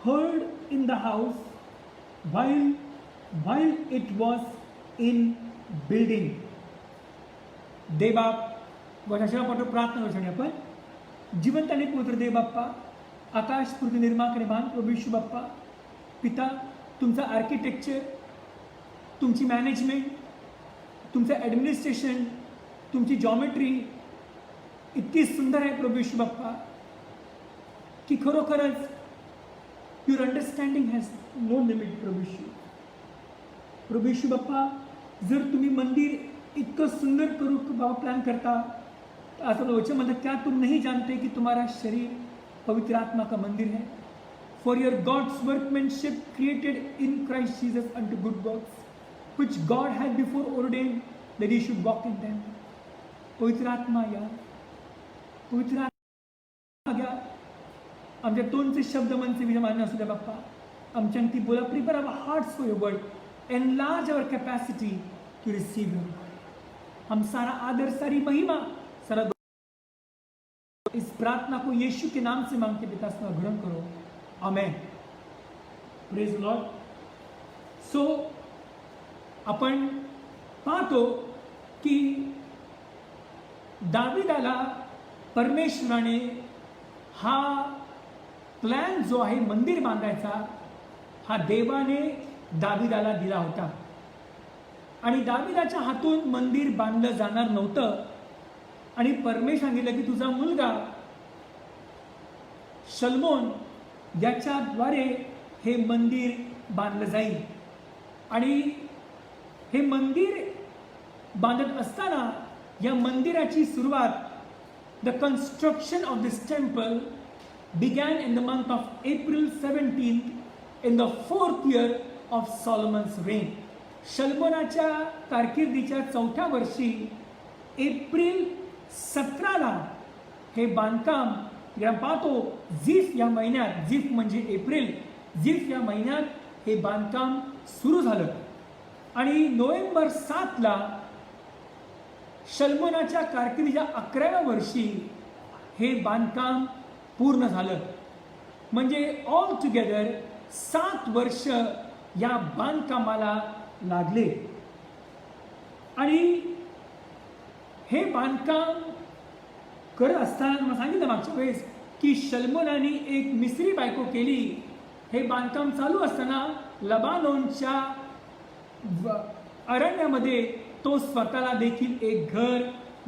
heard in the house while it was in building. देवबाप वचनाच्या पाठोपाठ प्रार्थना करू आपण. जिवंत आणि पवित्र देव बाप्पा, आकाश पृथ्वी निर्माण करणारे प्रभू येशू बाप्पा, पिता, तुमचं आर्किटेक्चर, तुमची मॅनेजमेंट, तुमचं ॲडमिनिस्ट्रेशन, तुमची जॉमेट्री इतकी सुंदर आहे प्रभू येशू बाप्पा, की खरोखरच your understanding has no limit. प्रभू येशू बाप्पा, जर तुम्ही मंदिर इतकं सुंदर करू बाबा प्लान करता, आता वचन मतलब क्या तुम नहीं जानते कि तुम्हारा शरीर पवित्र आत्मा का मंदिर है. For your God's workmanship created in Christ Jesus unto good works which God had before ordained that you should walk in them. पवित्र आत्मा या, पवित्र आत्मा घ्या. आमच्या तोंडचे शब्द मनचे विजमान असू द्या बाप्पा. आमच्या ती बोला, prepare our hearts for your word, enlarge our capacity to receive your word. हम सारा आदर, सारी महिमा, सारा इस प्रार्थना को यीशु के नाम से मांगते पिता से ग्रहण करो. आमेन. Praise Lord. सो आपण पाहतो की दाविदाला परमेश्वराने हा प्लॅन जो आहे मंदिर बांधायचा, हा देवाने दाविदाला दिला होता. आणि दाविदाच्या हातून मंदिर बांधलं जाणार नव्हतं. आणि परमेश्वर सांगितलं की तुझा मुलगा शलोमोन याच्याद्वारे हे मंदिर बांधलं जाईल. आणि हे मंदिर बांधत असताना या मंदिराची सुरुवात, the construction of this temple began in the month of April 17th in the 4th year of Solomon's reign. शल्मोनाच्या कारकिर्दीच्या 4थ्या वर्षी एप्रिल 17ला हे बांधकाम आपण पाहतो. झीफ या महिन्यात, झीफ म्हणजे एप्रिल, झीफ या महिन्यात हे बांधकाम सुरू झालं. आणि नोव्हेंबर 7ला शल्मोनाच्या कारकिर्दीच्या 11व्या वर्षी हे बांधकाम पूर्ण झालं. म्हणजे ऑल टुगेदर 7 वर्ष या बांधकामाला लागले. आणि हे बांधकाम करत असताना मला सांगितलं मागच्या वेळेस की शल्मोनाने एक मिस्री बायको केली. हे बांधकाम चालू असताना लबानोनच्या अरण्यामध्ये तो स्वतःला देखील एक घर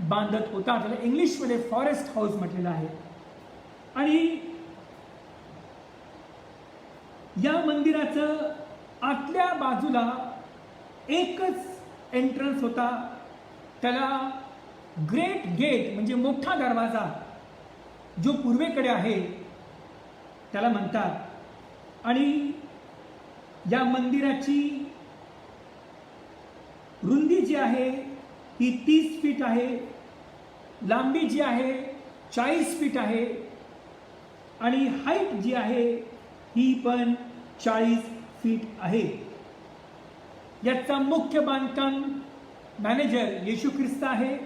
बांधत होता. त्याला इंग्लिशमध्ये फॉरेस्ट हाऊस म्हटलेलं आहे. आणि या मंदिराचं आतल्या बाजूला एकच एंट्रन्स होता. त्याला ग्रेट गेट म्हणजे मोठा दरवाजा जो पूर्वेकडे आहे त्याला म्हणतात. आणि या मंदिराची रुंदी जी आहे ही 30 फीट आहे, लांबी जी आहे 40 फीट आहे आणि हाईट जी आहे ही पण 40 फीट आहे. याचा मुख्य बांधकाम मॅनेजर येशू ख्रिस्त आहे.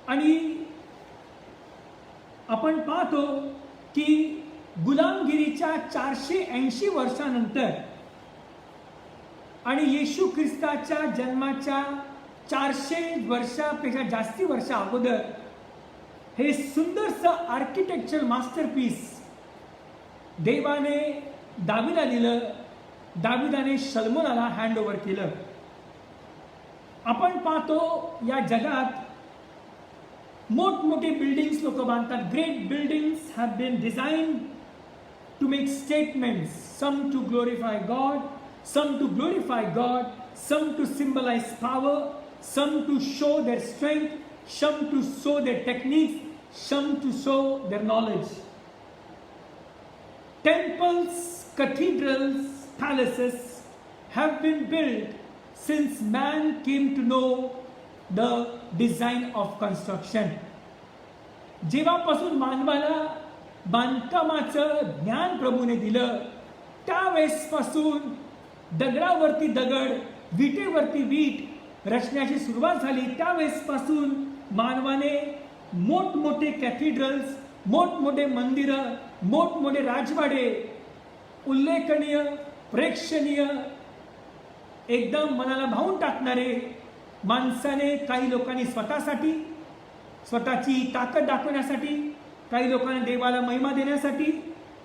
आणि आपण पाहतो की गुलामगिरीच्या 480 वर्षानंतर आणि येशू ख्रिस्ताच्या जन्माच्या 400 वर्षापेक्षा जास्ती वर्षा अगोदर हे सुंदरसं आर्किटेक्चरल मास्टरपीस देवाने दाविदाला दिलं. दाविदाने शल्मोनाला हँड ओव्हर केलं. आपण पाहतो या जगात मोठमोठे बिल्डिंग्स लोक बांधतात. Great buildings have been designed to make statements, some to glorify God, some to glorify God, some to symbolize power, some to show their strength, some to show their techniques, some to show their knowledge. Temples, cathedrals, palaces have been built since man came to know the design of construction. जेव्हापासून मानवाला बांधकामाचं ज्ञान प्रभूने दिलं त्यावेळेसपासून दगडावरती दगड, विटेवरती वीट रचण्याची सुरुवात झाली. त्यावेळेसपासून मानवाने मोठमोठे कॅथिड्रल्स, मोठमोठे मंदिरं, मोठमोठे राजवाडे, उल्लेखनीय, प्रेक्षणीय, एकदम मनाला भावून टाकणारे माणसाने, काही लोकांनी स्वतःसाठी, स्वतःची ताकद दाखवण्यासाठी, काही लोकांनी देवाला महिमा देण्यासाठी,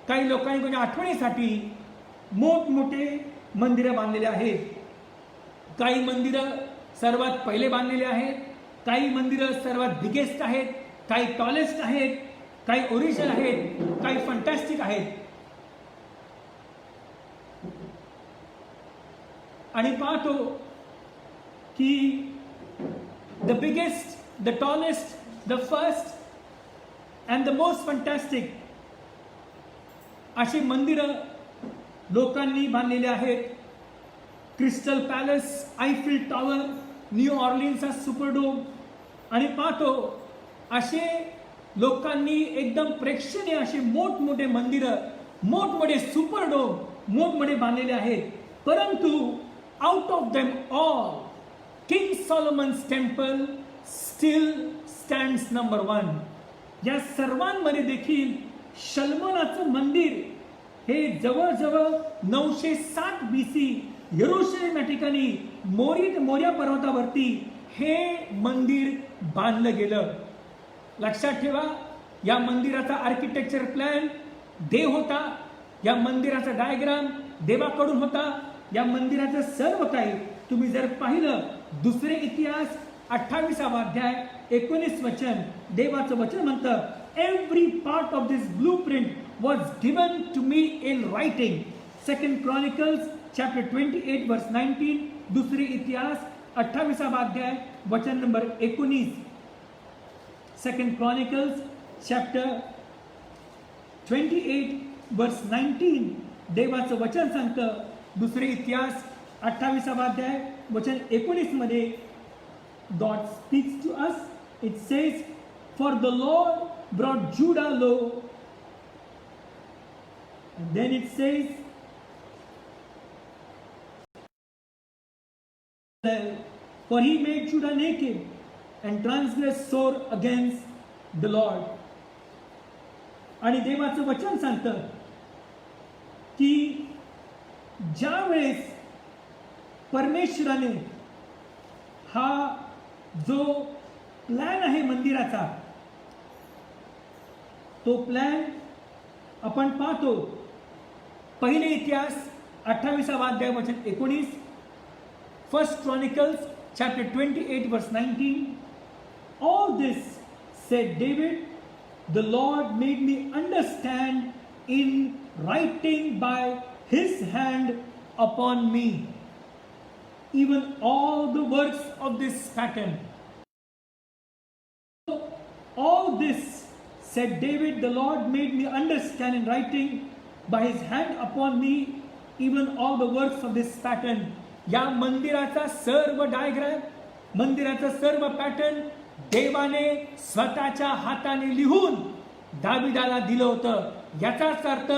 काही लोकांनी कोणत्या आठवणीसाठी मोठमोठे मंदिरं बांधलेले आहेत. काही मंदिरं सर्वात पहिले बांधलेले आहेत, काही मंदिरं सर्वात बिगेस्ट आहेत, काही टॉलेस्ट आहेत, काही ओरिजिनल आहेत, काही फंटॅस्टिक आहेत. आणि पाहतो की the biggest, the tallest, the first and the most fantastic अशी मंदिरं लोकांनी बांधलेले आहेत. क्रिस्टल पॅलेस, आयफिल टॉवर, न्यू ऑर्लिन्सचा सुपरडोम. आणि पाहतो असे लोकांनी एकदम प्रेक्षणीय असे मोठमोठे मंदिरं, मोठमोठे सुपरडोम, मोठमोठे बांधलेले आहेत. परंतु out of them all King Solomon's temple still stands number 1. या सर्वांमध्ये देखील शल्मोनाचं मंदिर हे जवळजवळ 960 BC यरुशलेम या ठिकाणी मोरिया पर्वतावरती हे मंदिर बांधलं गेलं. लक्षात ठेवा, या मंदिराचा आर्किटेक्चर प्लॅन देव होता, या मंदिराचा डायग्राम देवाकडून होता. या मंदिराचं सर्व काही तुम्ही जर पाहिलं, दुसरे इतिहास 28वा अध्याय 19 वचन, देवाचं वचन म्हणतं, every part of this blueprint was given to me in writing. Second Chronicles chapter 28 verse 19, दुसरे इतिहास 28वा अध्याय वचन number 19. Second Chronicles chapter 28 verse 19, देवाचं वचन सांगतं. दुसरे इतिहास 28वा अध्याय वचन 19 मध्ये God speaks to us. It says, for the Lord brought Judah low. And then it says, for he made Judah naked and transgressed sore against the Lord. आणि देवाचं वचन सांगतं की ज्या वेळेस परमेश्वराने हा जो प्लॅन आहे मंदिराचा, तो प्लॅन आपण पाहतो. पहिले इतिहास 28वा अध्याय वचन 19, first chronicles chapter 28 verse 19. All this said David, the Lord made me understand in writing by his hand upon me, even all the works of this pattern. All this said David, the Lord made me understand in writing by his hand upon me, even all the works of this pattern. या मंदिराचा सर्व diagram, मंदिराचा सर्व pattern देवाने स्वतःच्या हाताने लिहून दाविदाला दिलं होतं. याचाच अर्थ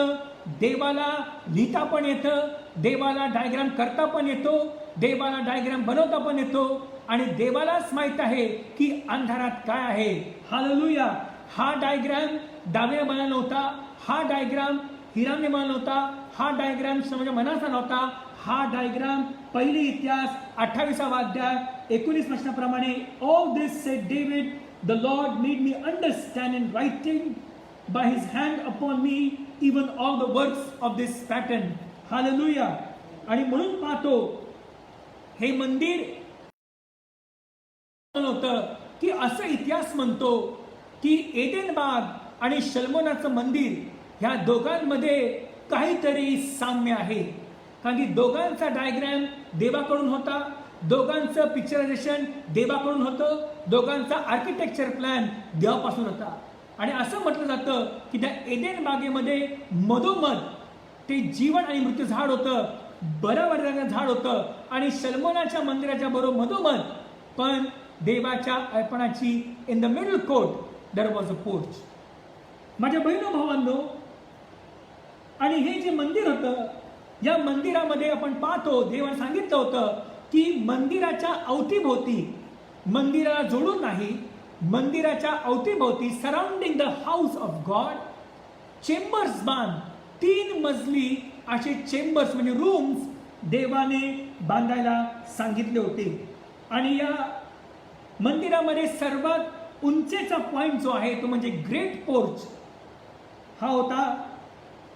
देवाला लिहिता पण येतं, देवाला डायग्राम करता पण येतो, देवाला डायग्राम बनवता पण येतो, आणि देवालाच माहित आहे की अंधारात काय आहे. हालेलुया. हा डायग्राम दावीने बनवला नव्हता, हा डायग्राम हिरामने बनवला नव्हता, हा डायग्राम समजा मनाचा नव्हता. हा डायग्राम पहिली इतिहास 28वा अध्याय 19 वचनाप्रमाणे, all this said David, the Lord made me understand in writing by his hand upon me, even all the works of this pattern. Hallelujah. आणि म्हणून पाहतो हे मंदिर होतं की असं इतिहास म्हणतो की एदेन बाग आणि शल्मोनाचं मंदिर ह्या दोघांमध्ये काहीतरी साम्य आहे. कारण की दोघांचा डायग्राम देवाकडून होता, दोघांचं पिक्चरायझेशन देवाकडून होतं, दोघांचा आर्किटेक्चर प्लॅन देवापासून होता. आणि असं म्हटलं जातं की त्या एदेन बागेमध्ये मधोमध ते जीवन आणि मृत्यू झाड होतं, बरं झाड होतं, आणि शल्मोनाच्या मंदिराच्या बरोबर मधोमध पण देवाच्या अर्पणाची in the middle court there was a porch. माझ्या बहिणो भावांनो, आणि हे जे मंदिर होतं, या मंदिरामध्ये आपण पाहतो देवाने सांगितलं होतं की मंदिराच्या अवतीभोवती, मंदिराला जोडून नाही, मंदिराच्या अवतीभोवती surrounding the house of God chambers बांध, 3 मजली असे चेंबर्स म्हणजे रूम्स देवाने बांधायला सांगितले होते. आणि या मंदिरामध्ये सर्वात उंचीचा पॉइंट जो आहे तो म्हणजे ग्रेट पोर्च हा होता.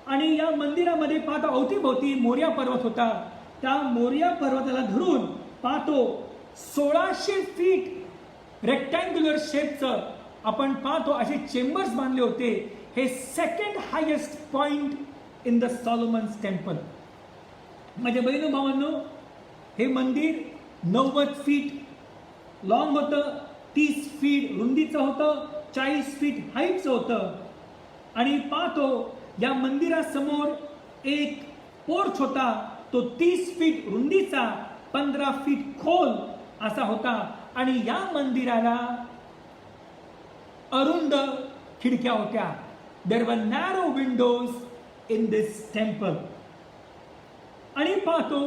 आणि या मंदिरामध्ये पाहतो अवतीभोवती मोरिया पर्वत होता. त्या मोरिया पर्वताला धरून पाहतो 1600 फीट रेक्टँग्युलर शेपचं आपण पाहतो असे चेंबर्स बांधले होते. हे second highest point in the Solomon's temple. माझ्या बहिणी भावांनो, हे मंदिर 90 फीट लॉंग होतं, 30 फीट रुंदीचं होतं, 40 फीट हाईटचं होतं. आणि पाहतो या मंदिरासमोर एक पोर्च होता, तो 30 फीट रुंदीचा, 15 फीट खोल असा होता. आणि या मंदिराला अरुंद खिडक्या होत्या. There were narrow windows in this temple. आणि पाहतो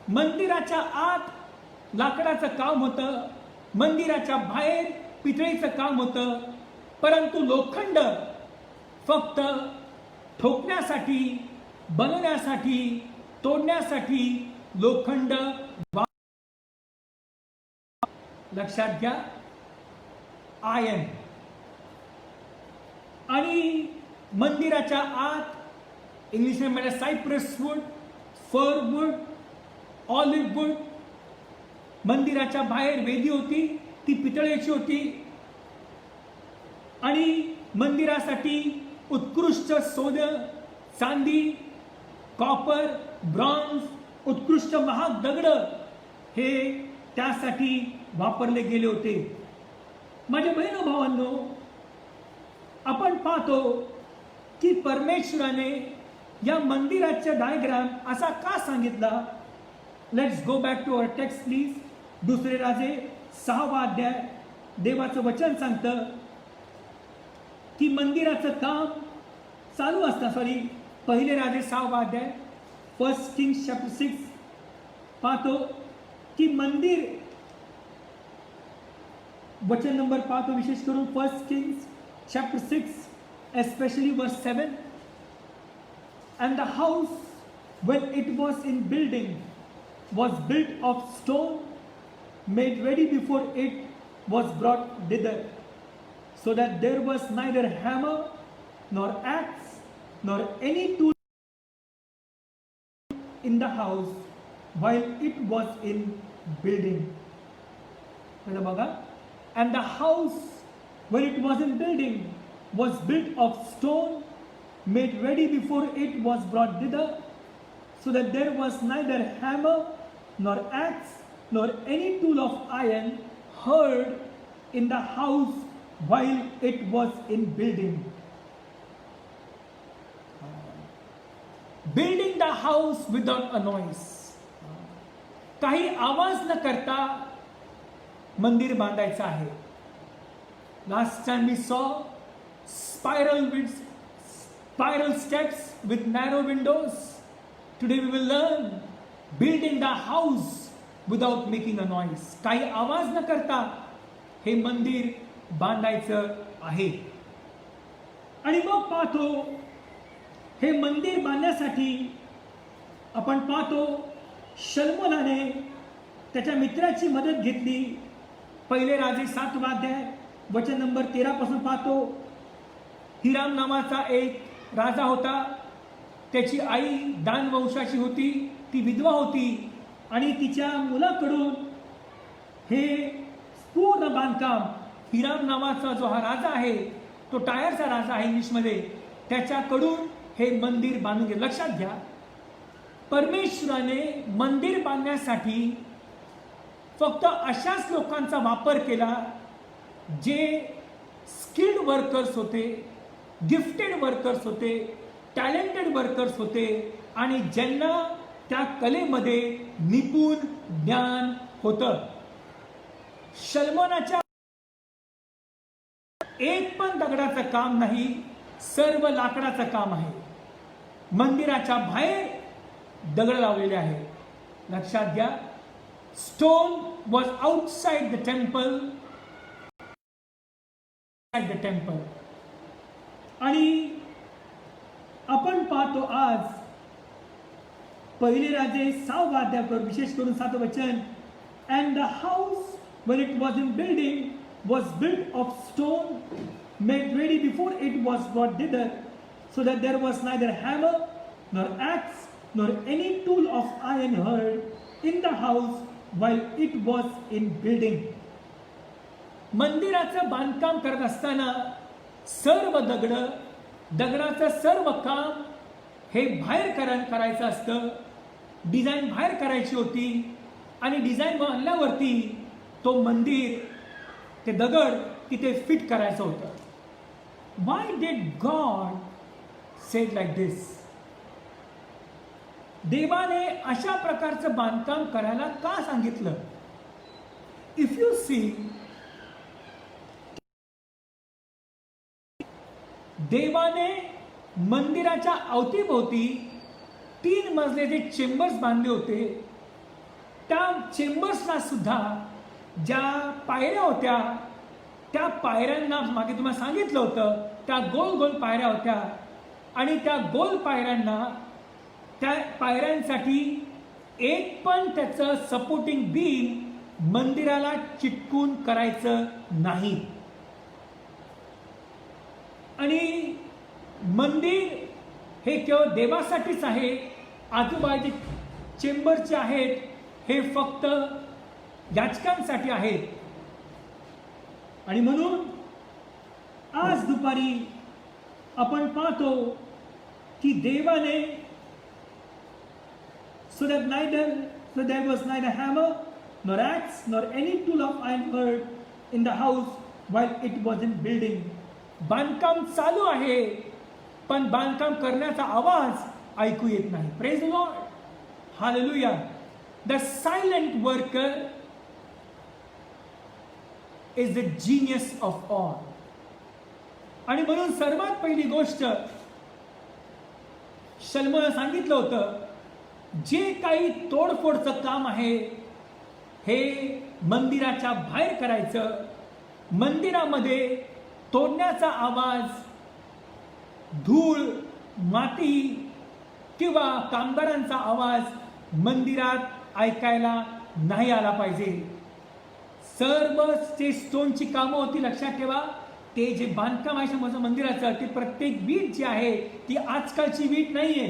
मंदिराच्या आत लाकडाचं काम होतं, मंदिराच्या बाहेर पितळीचं काम होतं, परंतु लोखंड फक्त ठोकण्यासाठी, बनवण्यासाठी, तोडण्यासाठी लोखंड. लक्षात घ्या, आयर्न. आणि मंदिराच्या आत इंग्लिशमध्ये cypress wood, fir wood, olive wood. मंदिराच्या बाहेर वेदी होती, ती पितळेची होती. आणि मंदिरासाठी उत्कृष्ट सोनं, चांदी, कॉपर, ब्रॉन्झ, उत्कृष्ट महाग दगड हे त्यासाठी वापरले गेले होते. माझ्या बहिण भावांनो, आपण पाहतो की परमेश्वराने या मंदिराचा डायग्राम असा का सांगितला. Let's go back to our text please. दुसरे राजे 6वा अध्याय. देवाचं वचन सांगतं की मंदिराचं काम चालू असतं. पहिले राजे 6वा अध्याय, 1 Kings chapter 6 पाहतो की मंदिर, वचन नंबर पाहतो विशेष करून 1 Kings chapter 6 especially verse 7. And the house when it was in building was built of stone made ready before it was brought thither, so that there was neither hammer nor axe nor any tool in the house while it was in building. बघा, and the house when it was in building was built of stone made ready before it was brought thither, so that there was neither hammer nor axe nor any tool of iron heard in the house while it was in building. Building the house without a noise. काही आवाज न करता मंदिर बांधायचं आहे. Last time we saw spiral steps with narrow windows. Today we will learn building the house without making a noise. काही आवाज न करता हे मंदिर बांधायचं आहे. आणि मग पाहतो हे मंदिर बांधण्यासाठी आपण पाहतो शल्मोनाने त्याच्या मित्राची मदत घेतली. पहिले राजे 7वा अध्याय वचन नंबर 13 पासून पाहतो. हिराम नावाचा एक राजा होता. त्याची आई दान वंशाची होती, ती विधवा होती आणि तिच्या मुलाकडून हे पूर्ण बांधकाम, हिराम नावाचा जो हा राजा आहे, तो टायरचा राजा आहे इंग्लिशमध्ये, त्याच्याकडून हे मंदिर बांधून घे. लक्षात घ्या, परमेश्वराने मंदिर बांधण्यासाठी फक्त अशाच लोकांचा वापर केला जे स्किल्ड वर्कर्स होते, गिफ्टेड वर्कर्स होते, टॅलेंटेड वर्कर्स होते आणि ज्यांना त्या कलेमध्ये निपुण ज्ञान होतं. शल्मोनाच्या एक पण दगडाचं काम नाही, सर्व लाकडाचं काम आहे. मंदिराच्या बाहेर दगड लावलेले आहे. लक्षात घ्या, stone was outside the temple, आणि आपण पाहतो आज पहिले राजे 6वा अध्याय विशेष करून 7 वचन. And the house when it was in building was built of stone made ready before it was brought thither, so that there was neither hammer nor axe nor any tool of iron heard in the house while it was in building. मंदिराचं बांधकाम करत असताना सर्व दगडाचं सर्व काम हे बाहेर करायचं असतं. डिझाईन बाहेर करायची होती आणि डिझाईन आणल्यावरती तो मंदिर, ते दगड तिथे फिट करायचं होतं. Why did God say it like this? देवाने अशा प्रकारचं बांधकाम करायला का सांगितलं? If you see, देवाने मंदिराच्या अवतीभोवती 3 मजले चेंबर्स बांधले होते. त्या चेंबर्सला सुद्धा ज्या पायऱ्या होत्या, त्या पायऱ्यांना मागे तुम्हाला सांगितलं होतं, त्या गोल गोल पायऱ्या होत्या आणि त्या गोल पायऱ्यांना, त्या पायऱ्यांसाठी एक पण त्याचं सपोर्टिंग बीम मंदिराला चिटकून करायचं नाही. आणि मंदिर हे केवळ देवासाठीच आहे. आजूबाजू चेंबरचे आहेत हे फक्त याचकांसाठी आहेत. आणि म्हणून आज दुपारी आपण पाहतो की देवाने so there was neither hammer nor axe nor any tool of iron heard in the house while it was in building. बांधकाम चालू आहे पण बांधकाम करण्याचा आवाज ऐकू येत नाही. Praise the Lord, hallelujah. The silent worker is the genius of all. आणि म्हणून सर्वात पहिली गोष्ट शलोमोने सांगितलं होतं, जे काही तोडफोडचं काम आहे हे मंदिराच्या बाहेर करायचं. मंदिरामध्ये तोडण्याचा आवाज, धूळ, माती किंवा कामगारांचा आवाज मंदिरात ऐकायला नाही आला पाहिजे. सर्व जे स्टोनची कामं होती, लक्षात ठेवा, ते जे बांधकाम आहे मंदिराचं, ते प्रत्येक वीट जी आहे ती आजकालची वीट नाहीये,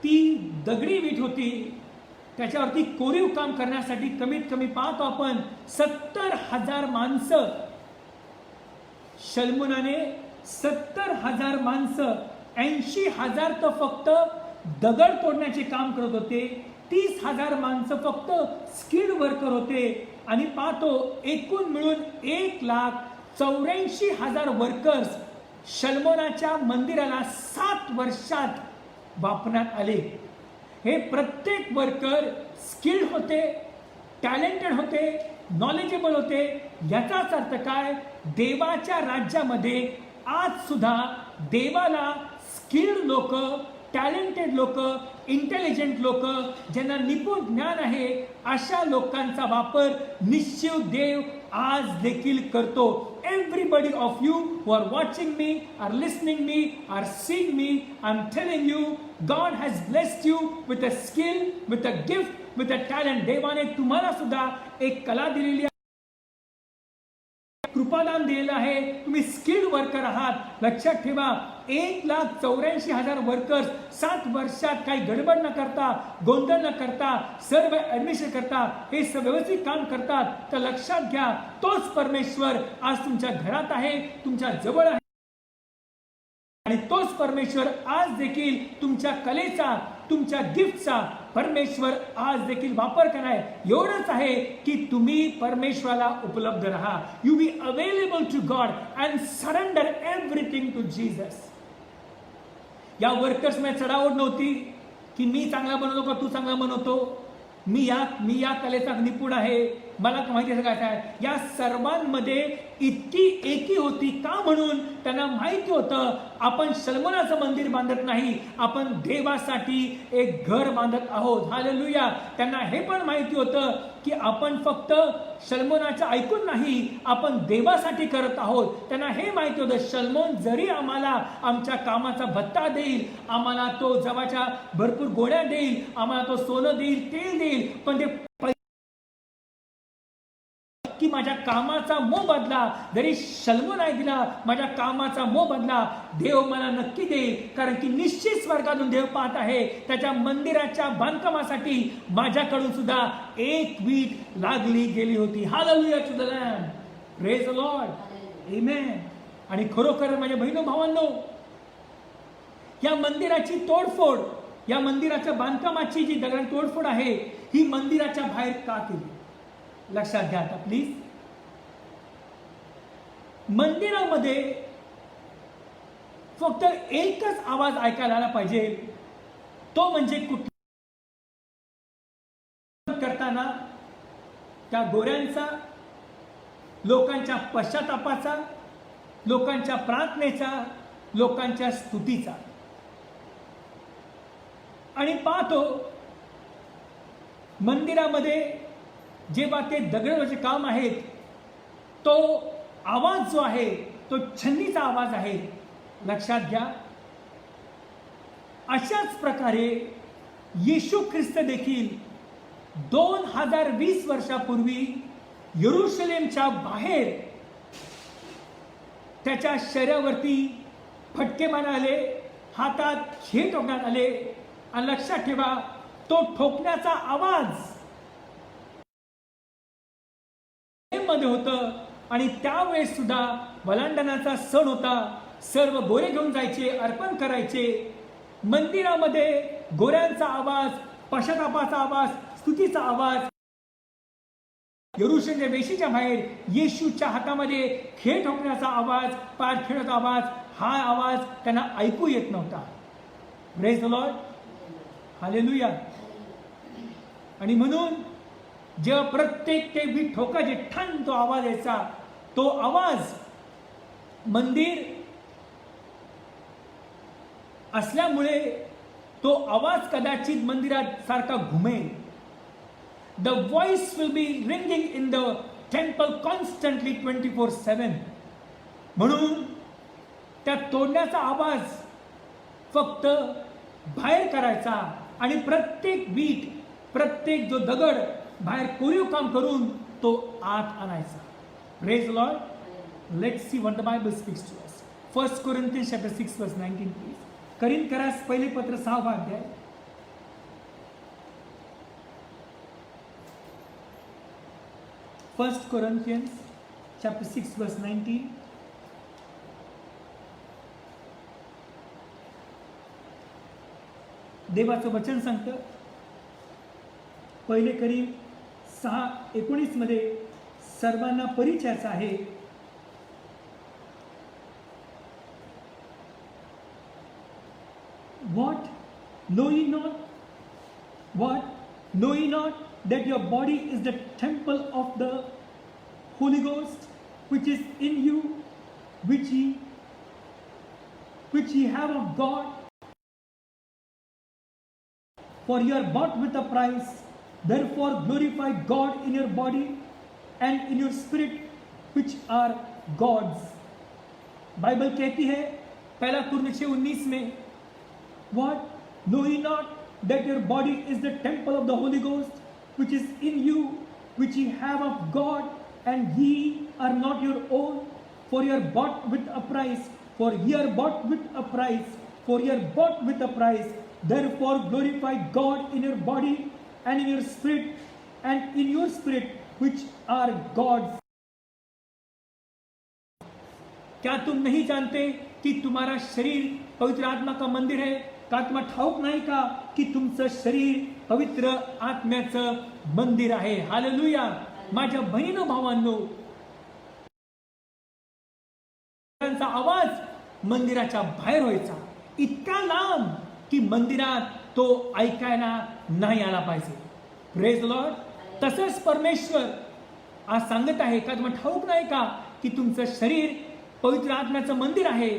ती दगडी वीट होती. त्याच्यावरती कोरीव काम करण्यासाठी कमीत कमी पाहतो आपण 70,000 माणसं, शल्मुनाने 70,000 माणसं, 80,000 तर फक्त दगड तोडण्याचे काम करत होते, 30,000 माणसं फक्त स्किल्ड वर्कर होते. आणि पाहतो एकूण मिळून 1,84,000 वर्कर्स शल्मोनाच्या मंदिराला 7 वर्षात वापरण्यात आले. हे प्रत्येक वर्कर स्किल्ड होते, टॅलेंटेड होते, नॉलेजेबल होते. याचाच अर्थ काय, देवाच्या राज्यामध्ये आज सुद्धा देवाला स्किल्ड लोक, टॅलेंटेड लोक, इंटेलिजंट लोक, ज्यांना निपुण ज्ञान आहे, अशा लोकांचा वापर निश्चित देव आज देखील करतो. Everybody of you who are watching me, are listening me, are seeing me, I'm telling you, God has blessed you with a skill, with a gift, with a talent. देवाने तुम्हाला सुद्धा एक कला दिलेली आहे, कृपादान दिलेलं आहे. तुम्ही स्किल्ड वर्कर आहात. लक्षात ठेवा, 1,84,000 वर्कर्स 7 वर्षात काही गडबड न करता, गोंधळ न करता, सर्व ऍडमिशन करता, हे व्यवस्थित काम करतात. तर लक्षात घ्या, तोच परमेश्वर आज तुमच्या घरात आहे, तुमच्या जवळ आहे. आणि तोच परमेश्वर आज देखील तुमच्या कलेचा, तुमच्या गिफ्टचा परमेश्वर आज देखील वापर करणार. एवढंच आहे की तुम्ही परमेश्वराला उपलब्ध राहा. You be available to God and surrender everything to Jesus. या वर्कर्स मध्ये चढाओढ नव्हती की मी चांगला बनवतो का तू चांगला बनवतो, मी या कलेचा निपुण आहे, मला माहिती आहे काय आहे. या सर्वांमध्ये इतकी एकी होती. का म्हणून त्यांना माहिती होतं आपण शल्मोनाचं मंदिर बांधत नाही, आपण देवासाठी एक घर बांधत आहोत. हालेलुया. त्यांना हे पण माहिती होतं की आपण फक्त शल्मोनाचं ऐकून नाही, आपण देवासाठी करत आहोत. त्यांना हे माहिती होतं शल्मोन जरी आम्हाला आमच्या कामाचा भत्ता देईल, आम्हाला तो जवाच्या भरपूर गोळ्या देईल, आम्हाला तो सोनं देईल, तेल देईल, पण ते की माझ्या कामाचा मोबदला जरी शल्मो नाही दिला, माझ्या कामाचा मोबदला देव मला नक्की देईल. कारण की निश्चित स्वर्गातून देव पाहत आहे. त्याच्या मंदिराच्या बांधकामासाठी माझ्याकडून सुद्धा एक वीट लागली गेली होती. Hallelujah to the lamb, praise the Lord, amen. आणि खरोखर माझ्या बहिणो भावांनो, या मंदिराची तोडफोड, या मंदिराच्या बांधकामाची जी दगडांची तोडफोड आहे, ही मंदिराच्या बाहेर का केली? लक्षात घ्या आता प्लीज. मंदिरामध्ये फक्त एकच आवाज ऐकायला आला पाहिजे, तो म्हणजे करताना त्या गोऱ्यांचा, लोकांच्या पश्चातापाचा, लोकांच्या प्रार्थनेचा, लोकांच्या स्तुतीचा. आणि पाहतो मंदिरामध्ये जेव्हा ते दगडाचे काम आहेत, तो आवाज जो आहे तो छन्नीचा आवाज आहे. लक्षात घ्या. अशाच प्रकारे येशू ख्रिस्त देखील 2020 वर्षापूर्वी यरूशलेमच्या बाहेर त्याच्या शरीरावरती फटके मारण्यात आले, हातात खेळ ठोकण्यात आले. आणि लक्षात ठेवा, तो ठोकण्याचा आवाज मध्ये होतं. आणि त्यावेळेस सुद्धा वलांडणाचा सण होता. सर्व गोरे घेऊन जायचे, अर्पण करायचे. मंदिरामध्ये गोऱ्यांचा आवाज, पश्चातापाचा आवाज, स्तुतीचा आवाज. यरूशलेमच्या वेशीच्या बाहेर येशूच्या हातामध्ये खेळ ठोकण्याचा आवाज, पाय खेळण्याचा आवाज, हा आवाज त्यांना ऐकू येत नव्हता. Praise the Lord, hallelujah. आणि म्हणून जेव्हा प्रत्येक ते बीट ठोकायचे, ठाण तो आवाज यायचा. तो आवाज मंदिर असल्यामुळे तो आवाज कदाचित मंदिरात सारखा घुमेल. The voice will be ringing in the temple constantly 24/7. म्हणून त्या तोडण्याचा आवाज फक्त बाहेर करायचा आणि प्रत्येक बीट, प्रत्येक जो दगड बाहेर कोरीव काम करून तो आत आणायचा. Praise the Lord. Let's see what the Bible speaks to us. 1 Corinthians chapter 6 verse 19 please. करिन्थकरास पहिले पत्र 6 अध्याय. 1 Corinthians chapter 6 verse 19. देवाचं वचन सांगतं, पहिले करीन 6:19 मध्ये सर्वांना परिचयाचा आहे. What know ye not? What know ye not that your body is the temple of the Holy Ghost, which is in you, which ye have of God? For you are bought with a price. Therefore glorify God in your body and in your spirit, which are God's. Bible कहती है पहला कुरिन्थियों 6:19 में, What know ye not that your body is the temple of the Holy Ghost, which is in you, which ye have of God, and ye are not your own, for ye are bought with a price. For ye are bought with a price. For ye are bought with a price. Therefore glorify God in your body and in your spirit, and in your spirit, which are God's. क्या तुम नहीं जानते कि तुम्हारा शरीर पवित्र आत्मा का मंदिर है? का तुम्हाला ठाऊक नाही का की तुमचं शरीर पवित्र आत्म्याचं मंदिर आहे? हालेलुया. माझ्या बहिणीनो भावांनो, त्यांचा आवाज मंदिराच्या बाहेर व्हायचा, इतका लांब की मंदिरात तो ऐकायला नाही आला पाहिजे. Praise the Lord. तसंच परमेश्वर आज सांगत आहे, का तुम्हाला ठाऊक नाही का की तुमचं शरीर पवित्र आत्म्याचं मंदिर आहे?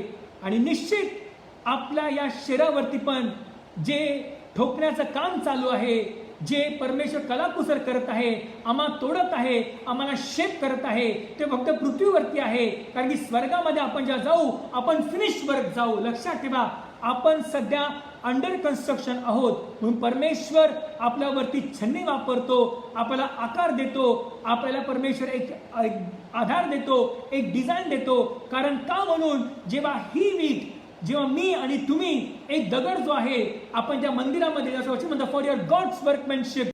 आणि निश्चित आपल्या या शरीरावरती पण जे ठोकण्याचं काम चालू आहे, जे परमेश्वर कलाकुसर करत आहे, आम्हाला तोडत आहे, आम्हाला शेप करत आहे, ते फक्त पृथ्वीवरती आहे. कारण की स्वर्गामध्ये आपण जेव्हा जाऊ, आपण फिनिश वर्क जाऊ. लक्षात ठेवा, आपण सध्या अंडर कन्स्ट्रक्शन आहोत. म्हणून परमेश्वर आपल्यावरती छन्नी वापरतो, आपल्याला आकार देतो, आपल्याला परमेश्वर एक आधार देतो, एक डिझाईन देतो. कारण का? म्हणून जेव्हा ही वीट, जेव्हा मी आणि तुम्ही एक दगड जो आहे, आपण त्या मंदिरामध्ये जसं वचन म्हणतो, फॉर युअर गॉड्स वर्कमॅनशिप,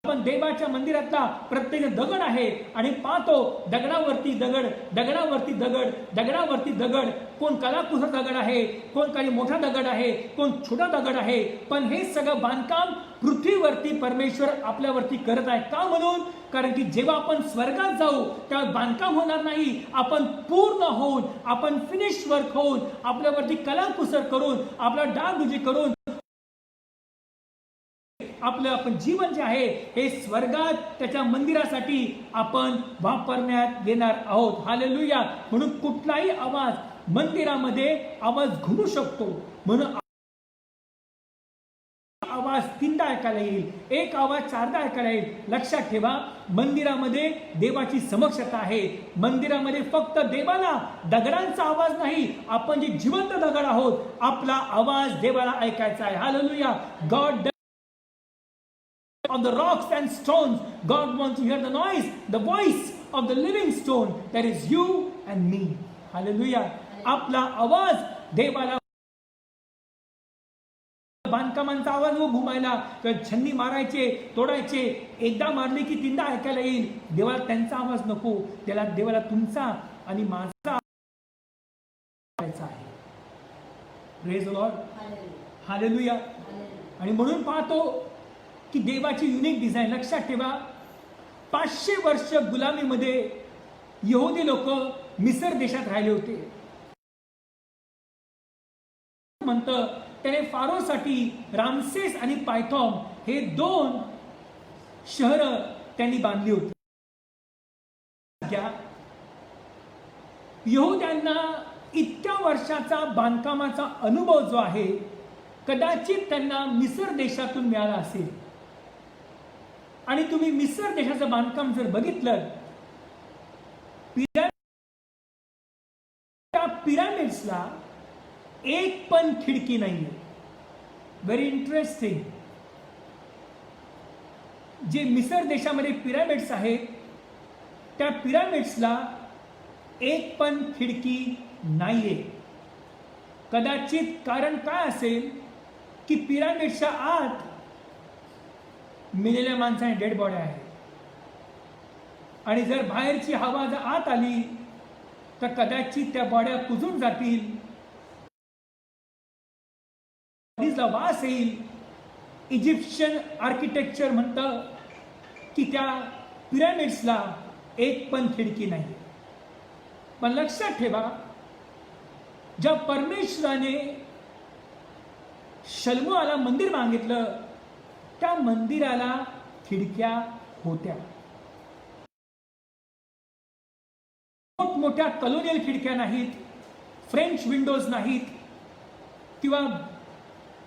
आपण देवाच्या मंदिरातला प्रत्येक दगड आहे आणि पाहतो दगडावरती दगड, दगडावरती दगड, दगडावरती दगड. कोण कलाकुसर दगड आहे, कोण काही मोठा दगड आहे, कोण छोटा दगड आहे, पण हे सगळं बांधकाम पृथ्वीवरती परमेश्वर आपल्यावरती करत आहे. का? म्हणून कारण की जेव्हा आपण स्वर्गात जाऊ तेव्हा बांधकाम होणार नाही. आपण पूर्ण होऊन, आपण फिनिश वर्क होऊन, आपल्यावरती कलाकुसर करून, आपला डागडुजी करून, आपलं आपण जीवन जे आहे हे स्वर्गात त्याच्या मंदिरासाठी आपण वापरण्यात येणार आहोत. हालेलुया. म्हणून कुठलाही आवाज मंदिरामध्ये आवाज घुमू शकतो. म्हणून आवाज 3दा ऐकायला येईल, एक आवाज 4दा ऐकायला येईल. लक्षात ठेवा, मंदिरामध्ये देवाची समक्षता आहे. मंदिरामध्ये फक्त देवाला दगडांचा आवाज नाही, आपण जे जिवंत दगड आहोत, आपला आवाज देवाला ऐकायचा आहे. Hallelujah. God of the rocks and stones, God wants to hear the noise, the voice of the living stone, that is you and me. Hallelujah. आपला आवाज देवाला, बांधकामांचा आवाज व घुमायला, छन्नी मारायचे, तोडायचे, एकदा मारले की तीनदा ऐकायला येईल. देवाला त्यांचा आवाज नको, त्याला देवाला तुमचा आणि माझा आहे. Praise the Lord. हालेलुया. आणि म्हणून पाहतो की देवाची युनिक डिझाईन. लक्षात ठेवा, 500 वर्ष गुलामीमध्ये यहुदी लोक मिसर देशात राहिले होते. म्हणतं त्याने फारोसाठी रामसेस आणि पायथॉन हे 2 शहर त्यांनी बांधली होती. यहुद्यांना इतक्या वर्षाचा बांधकामाचा अनुभव जो आहे, कदाचित त्यांना मिसर देशातून मिळाला असेल. आणि तुम्ही मिसर देशाचं बांधकाम जर बघितलं, त्या पिरामिड्सला एक पण खिडकी नाहीये. Very interesting. जे मिसर देशामध्ये पिरामिड्स आहेत, त्या पिरामिड्सला एक पण खिडकी नाहीये. कदाचित कारण काय असेल की पिरामिडच्या आत मेलेल्या माणसाने डेड बॉड्या आहेत. आणि जर बाहेरची हवा जर आत आली तर कदाचित त्या बॉड्या कुजून जातील, वास येईल. इजिप्शियन आर्किटेक्चर म्हणतं की त्या पिरामिड्सला एक पण खिडकी नाही. पण लक्षात ठेवा, ज्या परमेश्वराने शल्मोआला मंदिर मागितलं, त्या मंदिराला खिडक्या होत्या. मोठमोठ्या कॉलोनियल खिडक्या नाहीत, फ्रेंच विंडोज नाहीत, किंवा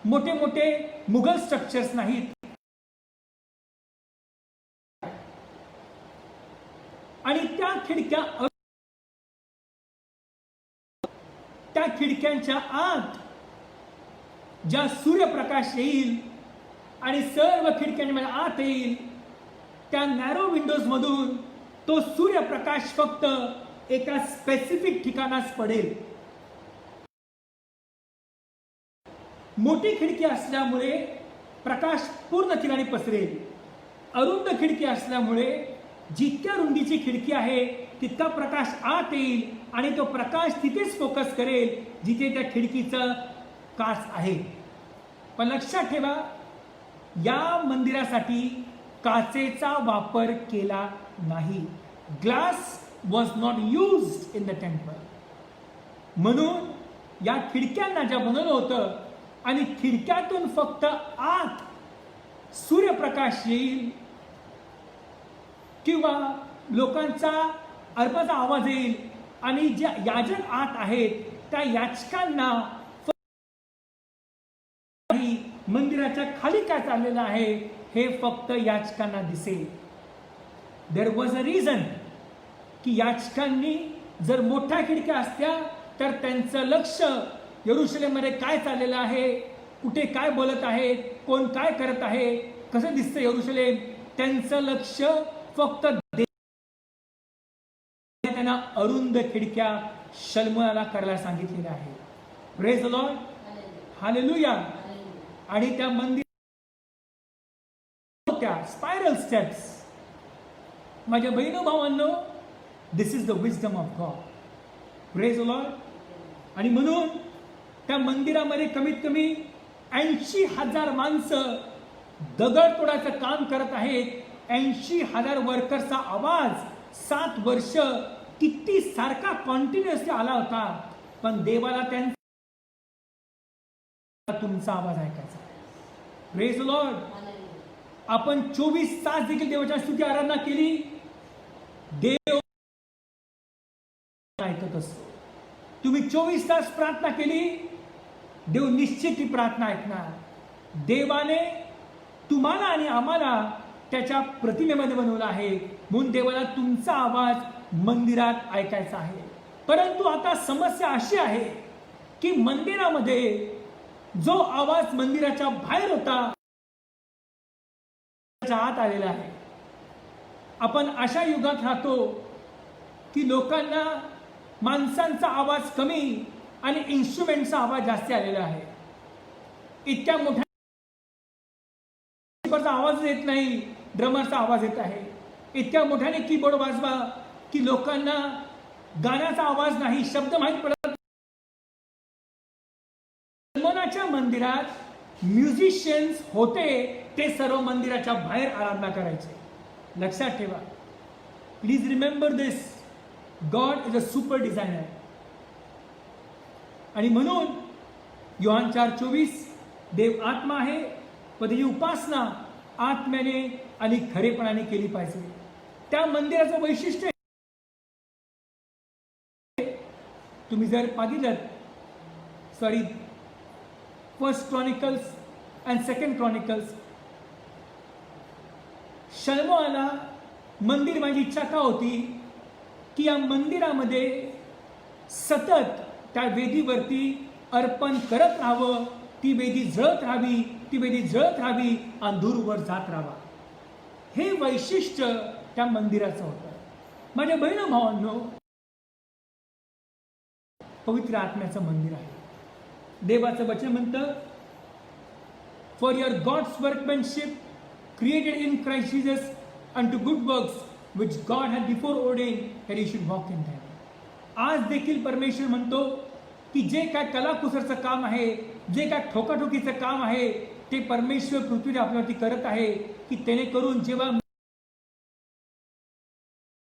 मोठे मोठे मुघल स्ट्रक्चर्स नाहीत. आणि त्या खिडक्यांच्या आत ज्या सूर्यप्रकाश येईल आणि सर्व खिडक्यांमध्ये आत येईल, त्या नॅरो विंडोज मधून तो सूर्यप्रकाश फक्त एका स्पेसिफिक ठिकाणास पडेल. मोठी खिडकी असल्यामुळे प्रकाश पूर्ण ठिकाणी पसरेल. अरुंद खिडकी असल्यामुळे जितक्या रुंदीची खिडकी आहे तितका प्रकाश आत येईल आणि तो प्रकाश तिथेच फोकस करेल जिथे त्या खिडकीचं काच आहे. पण लक्षात ठेवा, या मंदिरासाठी काचेचा वापर केला नाही. Glass was not used in the temple. म्हणून या खिडक्यांना ज्या बनवलं होतं आणि खिडक्यातून फक्त आत सूर्यप्रकाश येईल किंवा लोकांचा अर्पाचा आवाज येईल आणि ज्या याजक आत आहेत त्या याचकांना मंदिराच्या खाली काय चाललेलं आहे हे फक्त याचकांना दिसेल. देयर वॉज अ रिझन की याचकांनी जर मोठ्या खिडक्या असत्या तर त्यांचं लक्ष यरुशलेममध्ये काय चाललेलं आहे, कुठे काय बोलत आहे, कोण काय करत आहे, कसं दिसतं यरुशलेम, त्यांचं लक्ष फक्त त्यांना अरुंद खिडक्या शल्मोआला करायला सांगितलेल्या आहे. Praise the Lord. हालेलुया. आणि त्या मंदिर त्या स्पायरल स्टेप्स. माझ्या बहिणो भावांनो, this is the wisdom of God. Praise the Lord. आणि म्हणून त्या मंदिरामध्ये कमीत कमी 80,000 माणसं दगड तोडायचं काम करत आहेत. 80,000 वर्कर्सचा आवाज 7 वर्ष किती सारखा कॉन्टिन्युअसली आला होता. पण देवाला त्यांचा तुमचा आवाज ऐकायचा. Praise the Lord. आपण 24 तास देखील देवाच्या स्तुती आराधना केली, देव ऐकत असतो. तुम्ही 24 तास प्रार्थना केली, देव निश्चित ती प्रार्थना ऐकणार. देवाने तुम्हाला आणि आम्हाला त्याच्या प्रतिमेमध्ये बनवलं आहे, म्हणून देवाला तुमचा आवाज मंदिरात ऐकायचा आहे. परंतु आता समस्या अशी आहे की मंदिरामध्ये जो आवाज मंदिराच्या बाहेर होता आत आलेला आहे. आपण अशा युगात राहतो की लोकांना माणसांचा आवाज कमी आणि इन्स्ट्रुमेंटचा आवाज जास्त आलेला आहे. इतक्या मोठ्या आवाज येत नाही, ड्रमरचा आवाज येत आहे. इतक्या मोठ्याने कीबोर्ड वाजवा की लोकांना गाण्याचा आवाज नाही, शब्द माहीत पडत. सलमोनाच्या मंदिरात म्युझिशियन्स होते, ते सर्व मंदिराच्या बाहेर आराधना करायचे. लक्षात ठेवा, please remember this, God is a super designer. आणि म्हणून योहान 4:24 देव आत्मा आहे व त्याची उपासना आत्म्याने आणि खरेपणाने केली पाहिजे. त्या मंदिराचं वैशिष्ट्य तुम्ही जर पाहिलं, sorry, first Chronicles and second Chronicles, शलोमोला मंदिर माझी इच्छा का होती की या मंदिरामध्ये सतत त्या वेदीवरती अर्पण करत राहावं, ती वेदी जळत राहावी, ती वेदी जळत राहावी आणि दूरवर जात राहावा. हे वैशिष्ट्य त्या मंदिराचं होतं. माझ्या बहिण भावांनो, पवित्र आत्म्याचं मंदिर आहे. देवाचं वचन म्हणतं, for your God's workmanship created in Christ Jesus unto good works which God had before ordained that he should walk in them. आज देखील परमेश्वर म्हणतो की जे काय कलाकुसरचं काम आहे, जे काय ठोकाठोकीचं काम आहे, ते परमेश्वर पृथ्वीवर आपल्यावरती करत आहे की त्याने करून जेव्हा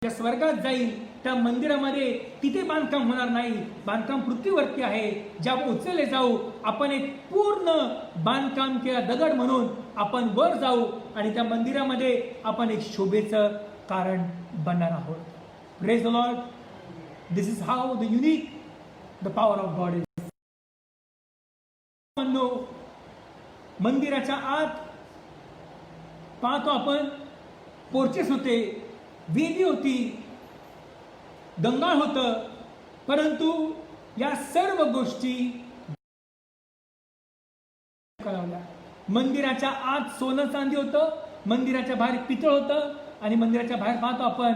स्वर्गात जाईल त्या मंदिरामध्ये तिथे बांधकाम होणार नाही, बांधकाम पृथ्वीवरती आहे. जेव्हा उचलले जाऊ, आपण एक पूर्ण बांधकाम केला दगड म्हणून आपण वर जाऊ आणि त्या मंदिरामध्ये आपण एक शोभेचं कारण बनणार आहोत. Praise the Lord. This is how the unique the power of God is. मंदिराच्या आत पाहतो आपण, पोर्चेस होते, वेदी होती, गंगाळ होतं, परंतु या सर्व गोष्टी कळवल्या. मंदिराच्या आत सोनं चांदी होतं, मंदिराच्या बाहेर पितळ होतं आणि मंदिराच्या बाहेर पाहतो आपण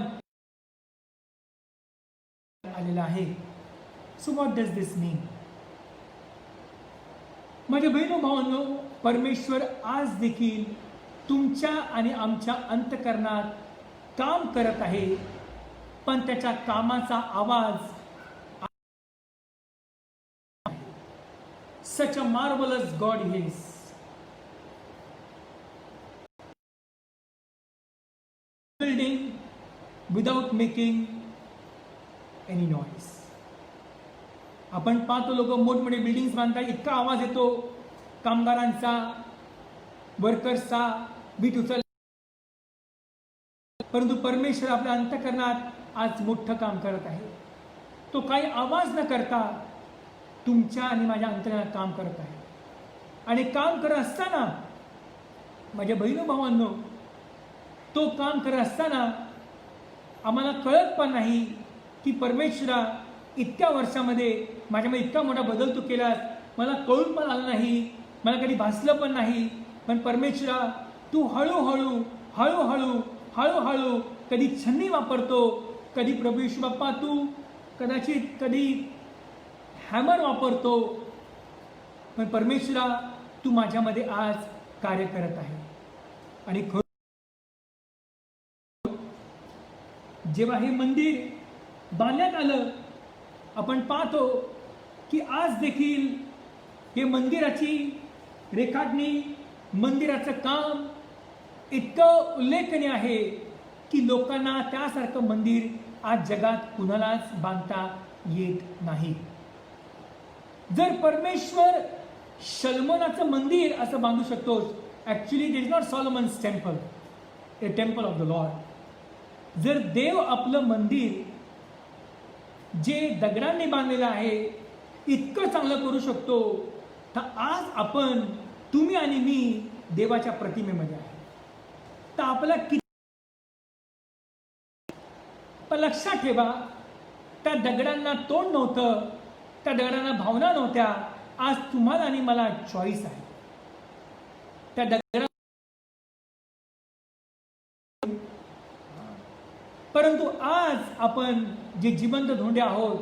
आलेला आहे. सो व्हॉट डज दिस मीन? माझ्या बहिणो भावांनो, परमेश्वर आज देखील तुमच्या आणि आमच्या अंतःकरणात काम करत आहे, पण त्याच्या कामाचा आवाज such a marvelous God he is. Building without making any noise. आपण पाहतो लोक मोठमोठे बिल्डिंग्स बांधतात, इतका आवाज येतो कामगारांचा, वर्कर्सचा, वीट उचल. परंतु परमेश्वर आपल्या अंतःकरणात आज मोठं काम करत आहे. तो काही आवाज न करता तुमच्या आणि माझ्या अंतःकरणात काम करत आहे. आणि काम करत असताना माझ्या बहिणी भावांनो, तो काम करत असताना आम्हाला कळत पण नाही की परमेश्वरा इतक्या वर्षामध्ये माझ्यामध्ये इतका मोठा बदल तू केलास, मला कळून पण आलं नाही, मला कधी भासलं पण नाही. पण परमेश्वरा तू हळूहळू हळूहळू हळूहळू कधी छन्नी वापरतो, कधी प्रभू येशू बाप्पा तू कदाचित कधी हॅमर वापरतो, पण परमेश्वरा तू माझ्यामध्ये आज कार्य करत आहे. आणि जेव्हा हे मंदिर बांधण्यात आलं, आपण पाहतो की आज देखील हे मंदिराची रेखाटणी, मंदिराचं काम इतकं उल्लेखनीय आहे की लोकांना त्यासारखं मंदिर आज जगात कुणालाच बांधता येत नाही. जर परमेश्वर शलोमोनाचं मंदिर असं बांधू शकतो, actually that is not Solomon's temple, a temple of the Lord. जर देव आपलं मंदिर जे दगडांनी बांधलेलं आहे इतकं चांगलं करू शकतो, तर आज आपण, तुम्ही आणि मी देवाच्या प्रतिमेमध्ये आहे. तर आपला किती, पण लक्षात ठेवा, त्या दगडांना तोंड नव्हतं, त्या दगडांना भावना नव्हत्या. आज तुम्हाला आणि मला चॉईस आहे. त्या दगडा, परंतु आज आपण जे जिवंत धोंडे आहोत,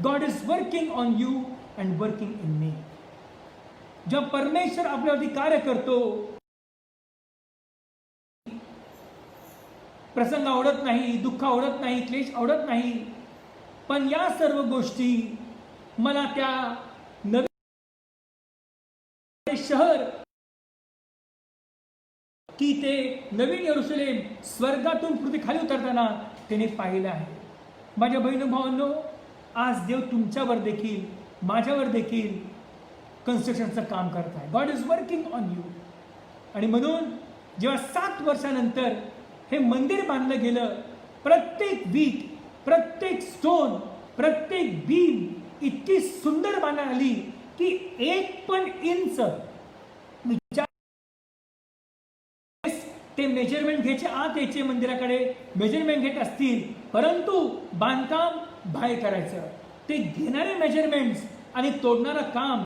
God is working on you and working in me. जेव्हा परमेश्वर आपल्यावरती कार्य करतो, प्रसंग आवडत नाही, दुःख आवडत नाही, क्लेश आवडत नाही, पण या सर्व गोष्टी मला त्या नवीन शहर की ते नवीन यरूशलेम स्वर्गातून पृथ्वी खाली उतरताना त्याने पाहिलं आहे. माझ्या बहिणी भावांनो, आज देव तुमच्यावर देखील माझ्यावर देखील कन्स्ट्रक्शनचं काम करत आहे. God is working on you. आणि म्हणून जेव्हा 7 वर्षानंतर हे मंदिर बांधलं गेलं, प्रत्येक वीट, प्रत्येक स्टोन, प्रत्येक बीम इतकी सुंदर बांधण्यात आली की 1 पण इंच ते मेजरमेंट घ्यायचे, आत यायचे, मंदिराकडे मेजरमेंट घेत असतील, परंतु बांधकाम बाहेर करायचं. ते घेणारे मेजरमेंट्स आणि तोडणारं काम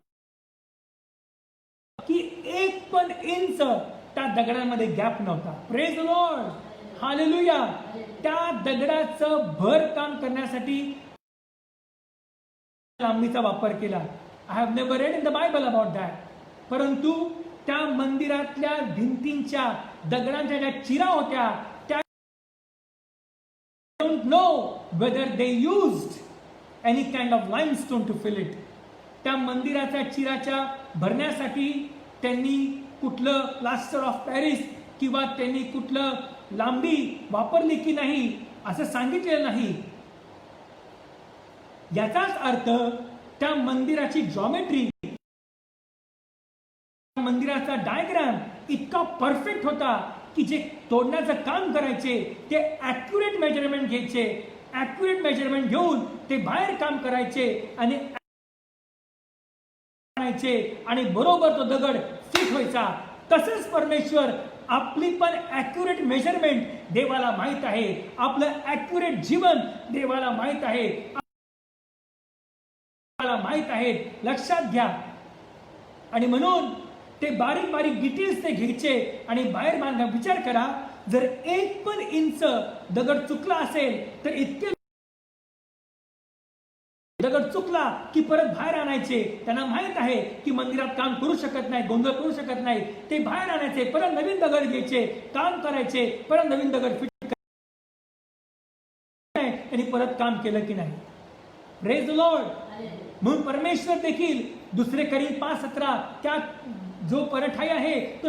की 1 पण इंच त्या दगडांमध्ये गॅप नव्हता. Praise the Lord, hallelujah. त्या दगडाचं भर काम करण्यासाठी लांबीचा वापर केला. I have never read in the Bible about that. परंतु त्या मंदिरातल्या भिंतींच्या दगडांच्या ज्या चिरा होत्या, त्या don't know whether they used any kind of limestone to fill it. त्या मंदिराच्या चिराच्या भरण्यासाठी त्यांनी कुठलं प्लास्टर ऑफ पॅरिस किंवा त्यांनी कुठलं लांबी वापरली की नाही असं सांगितलेलं नाही. याचाच अर्थ त्या मंदिराची जॉमेट्री, मंदिराचा डायग्राम इतका परफेक्ट होता की जे तोडण्याचं काम करायचे ते ॲक्युरेट मेजरमेंट घ्यायचे, ॲक्युरेट मेजरमेंट घेऊन ते बाहेर काम करायचे आणि बरोबर तो दगड फिट व्हायचा. तसंच परमेश्वर आपली पण ॲक्युरेट मेजरमेंट देवाला माहित आहे, आपलं ॲक्युरेट जीवन देवाला माहित आहे, माहित आहे. लक्षात घ्या. आणि म्हणून ते बारीक बारीक डिटेल्स ते घ्यायचे आणि बाहेर बांधा. विचार करा, जर 1 पण इंच दगड चुकला असेल तर इतके दगड चुकला की परत बाहेर आणायचे. त्यांना माहित आहे की मंदिरात काम करू शकत नाही, गोंधळ करू शकत नाही. ते बाहेर आणायचे, परत नवीन दगड घ्यायचे, काम करायचे, परत नवीन दगड फिट त्यांनी परत काम केलं की नाही. Praise the Lord. म्हणून परमेश्वर देखील 2 कोरिंथ 5:17 त्या जो परठाई आहे तो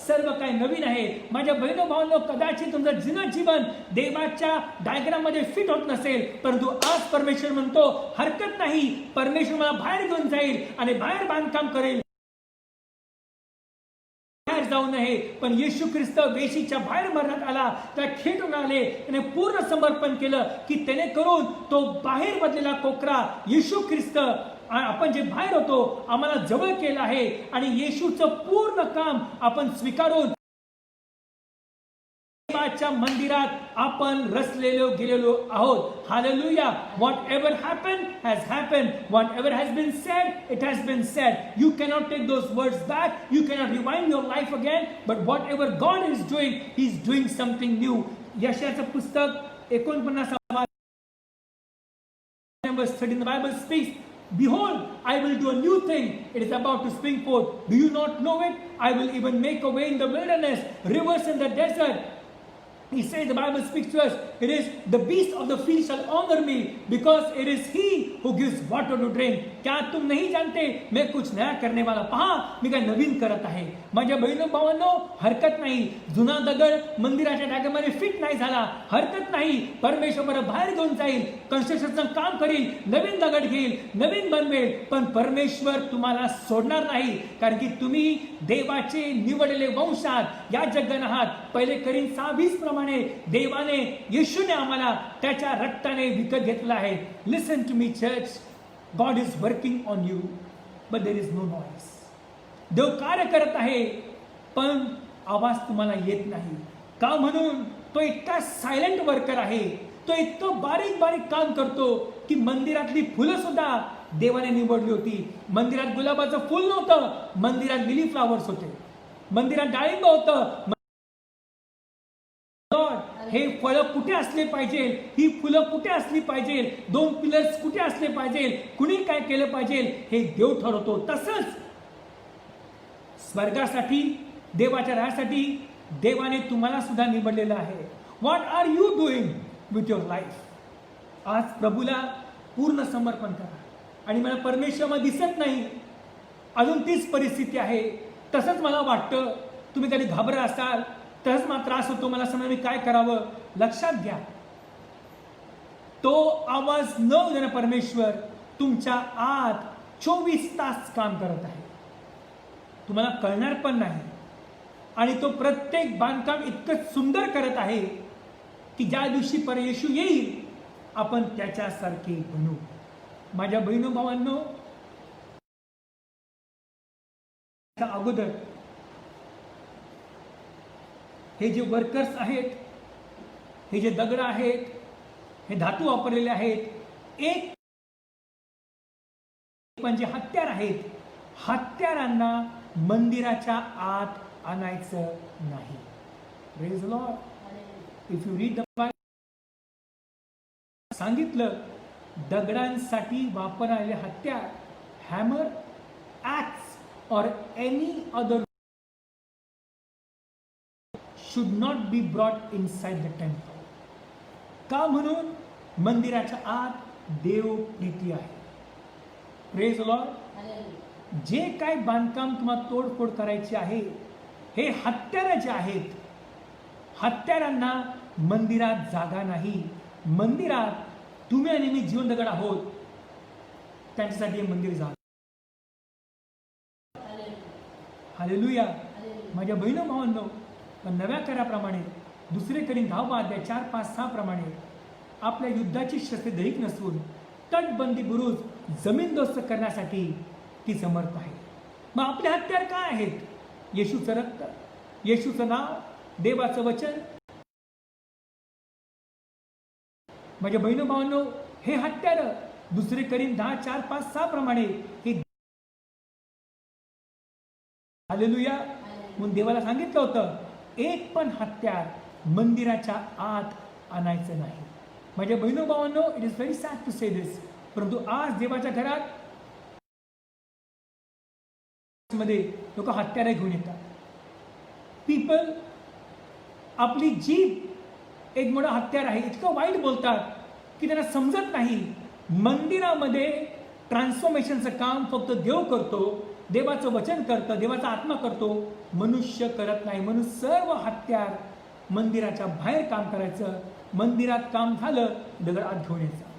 सर्व काही नवीन आहे. माझ्या बहिणी भावांनो, कदाचित तुमचं जुनं जीवन देवाच्या डायग्राम मध्ये फिट होत नसेल, परंतु आज परमेश्वर म्हणतो हरकत नाही, परमेश्वर मला बाहेर घेऊन जाईल आणि बाहेर बांधकाम करेल. बाहेर जाऊ नये, पण येशू ख्रिस्त वेशीच्या बाहेर मरणात आला, त्या खेटून आले, त्याने पूर्ण समर्पण केलं की त्याने करून तो बाहेर बदलेला कोकरा येशू ख्रिस्त आपण जे बाहेर होतो आम्हाला जवळ केलं आहे. आणि येशूचं पूर्ण काम आपण स्वीकारून देवाच्या मंदिरात आपण रचलेलो गेलेलो आहोत. Hallelujah. Whatever happen has happen, whatever has been said it has been said. You cannot take those words back, you cannot rewind your life again, but whatever God is doing, he is doing something new. यशाचं पुस्तक 49 13 the Bible speaks, behold, I will do a new thing. It is about to spring forth. Do you not know it? I will even make a way in the wilderness, rivers in the desert. He says, the Bible speaks to us, it is the beast of the field shall honor me because it is he who gives water to drink. क्या तुम नहीं जानते मैं कुछ नया करने वाला, पहा मी काय नवीन करत आहे. माझ्या बहिणी भावांनो, हरकत नाही, जुना दगड मंदिराच्या डागेमध्ये फिट नाही झाला, हरकत नाही, परमेश्वर बाहेर घेऊन जाईल, कन्स्ट्रक्शनचं काम करील, नवीन दगड घेईल, नवीन बनवेल, पण परमेश्वर तुम्हाला सोडणार नाही, कारण की तुम्ही देवाचे निवडलेले वंश आहात, या जगन आहात. 1 कोरिंथ 6:20 प्रमाणे देवाने, येशूने आम्हाला त्याच्या रक्ताने विकत घेतला आहे. Listen to me church, God is working on you but there is no noise. देव कार्य करत आहे पण आवाज तुम्हाला येत नाही. का? म्हणून तो इतका सायलेंट वर्कर आहे, तो इतकं बारीक बारीक काम करतो की मंदिरातली फुलं सुद्धा देवाने निवडली होती. मंदिरात गुलाबाचं फुल नव्हतं, मंदिरात लिली फ्लावर्स होते, मंदिरात डाळिंब होतं. हे फळं कुठे असले पाहिजे, ही फुलं कुठे असली पाहिजे, 2 पिलर्स कुठे असले पाहिजे, कुणी काय केलं पाहिजे, हे देव ठरवतो. तसंच स्वर्गासाठी, देवाच्या राहासाठी देवाने तुम्हाला सुद्धा निवडलेलं आहे. What are you doing with your life? आज प्रभूला पूर्ण समर्पण करा. आणि मला परमेश्वरामध्ये दिसत नाही, अजून तीच परिस्थिती आहे, तसंच मला वाटतं, तुम्ही कधी घाबरत असाल, तसंच मला त्रास होतो, मला समजा मी काय करावं, लक्षात घ्या, तो आवाज न देणारा परमेश्वर तुमच्या आत 24 तास काम करत आहे. तुम्हाला कळणार पण नाही. आणि तो प्रत्येक बांधकाम इतकं सुंदर करत आहे की ज्या दिवशी येशू येईल आपण त्याच्यासारखे बनू. माझ्या बहिणो भावांनो, अगोदर हे जे वर्कर्स आहेत, हे जे दगड आहेत, हे धातू वापरलेले आहेत, एक म्हणजे हत्यार आहेत, हत्यारांना मंदिराच्या आत आणायचं नाही. Praise Lord. If you read the Bible, सांगितलं दगडांसाठी वापरलेले हत्यार, हॅमर, ॲक्स और any other should not be brought inside the temple. का? म्हणून मंदिराच्या आत देव प्रीती आहे. Praise Lord. जे काय बांधकाम तुम्हाला तोडफोड करायची आहे, हे हत्यार जे आहेत, हत्यारांना मंदिरात जागा नाही. मंदिरात तुम्ही आणि मी जीवन दगड आहोत, त्यांच्यासाठी हे मंदिर जागा. हालेलुया. माझ्या बहिणो भावांनो, पण नव्या कराप्रमाणे 2 कोरिंथ 10 4, 5, 6 प्रमाणे आपल्या युद्धाची शस्त्रे दैहिक नसून तटबंदी बुरुज जमीनदोस्त करण्यासाठी ती समर्थ आहे. मग आपले हत्यार काय आहेत? येशूचं रक्त, येशूचं नाव, देवाचं वचन. माझ्या बहिणो भावांनो, हे हत्यार 2 कोरिंथ 10, 4, 5, 6 प्रमाणे हे. हालेलुया. म्हणून देवाला सांगितलं होतं, एक पण हत्यार मंदिराच्या आत आणायचं नाही. माझ्या बहिणो भावांनो, it is very sad to say this, परंतु आज देवाच्या घरात मध्ये लोक हत्यारे घेऊन येतात. पीपल, आपली जीभ एक मोठा हत्यार आहे, इतकं वाईट बोलतात की त्यांना समजत नाही. मंदिरामध्ये ट्रान्सफॉर्मेशनचं काम फक्त देव करतो, देवाचं वचन करतं, देवाचा आत्मा करतो, मनुष्य करत नाही. म्हणून सर्व हत्यार मंदिराच्या बाहेर काम करायचं. मंदिरात काम झालं, दगड आत घेऊन यायचा.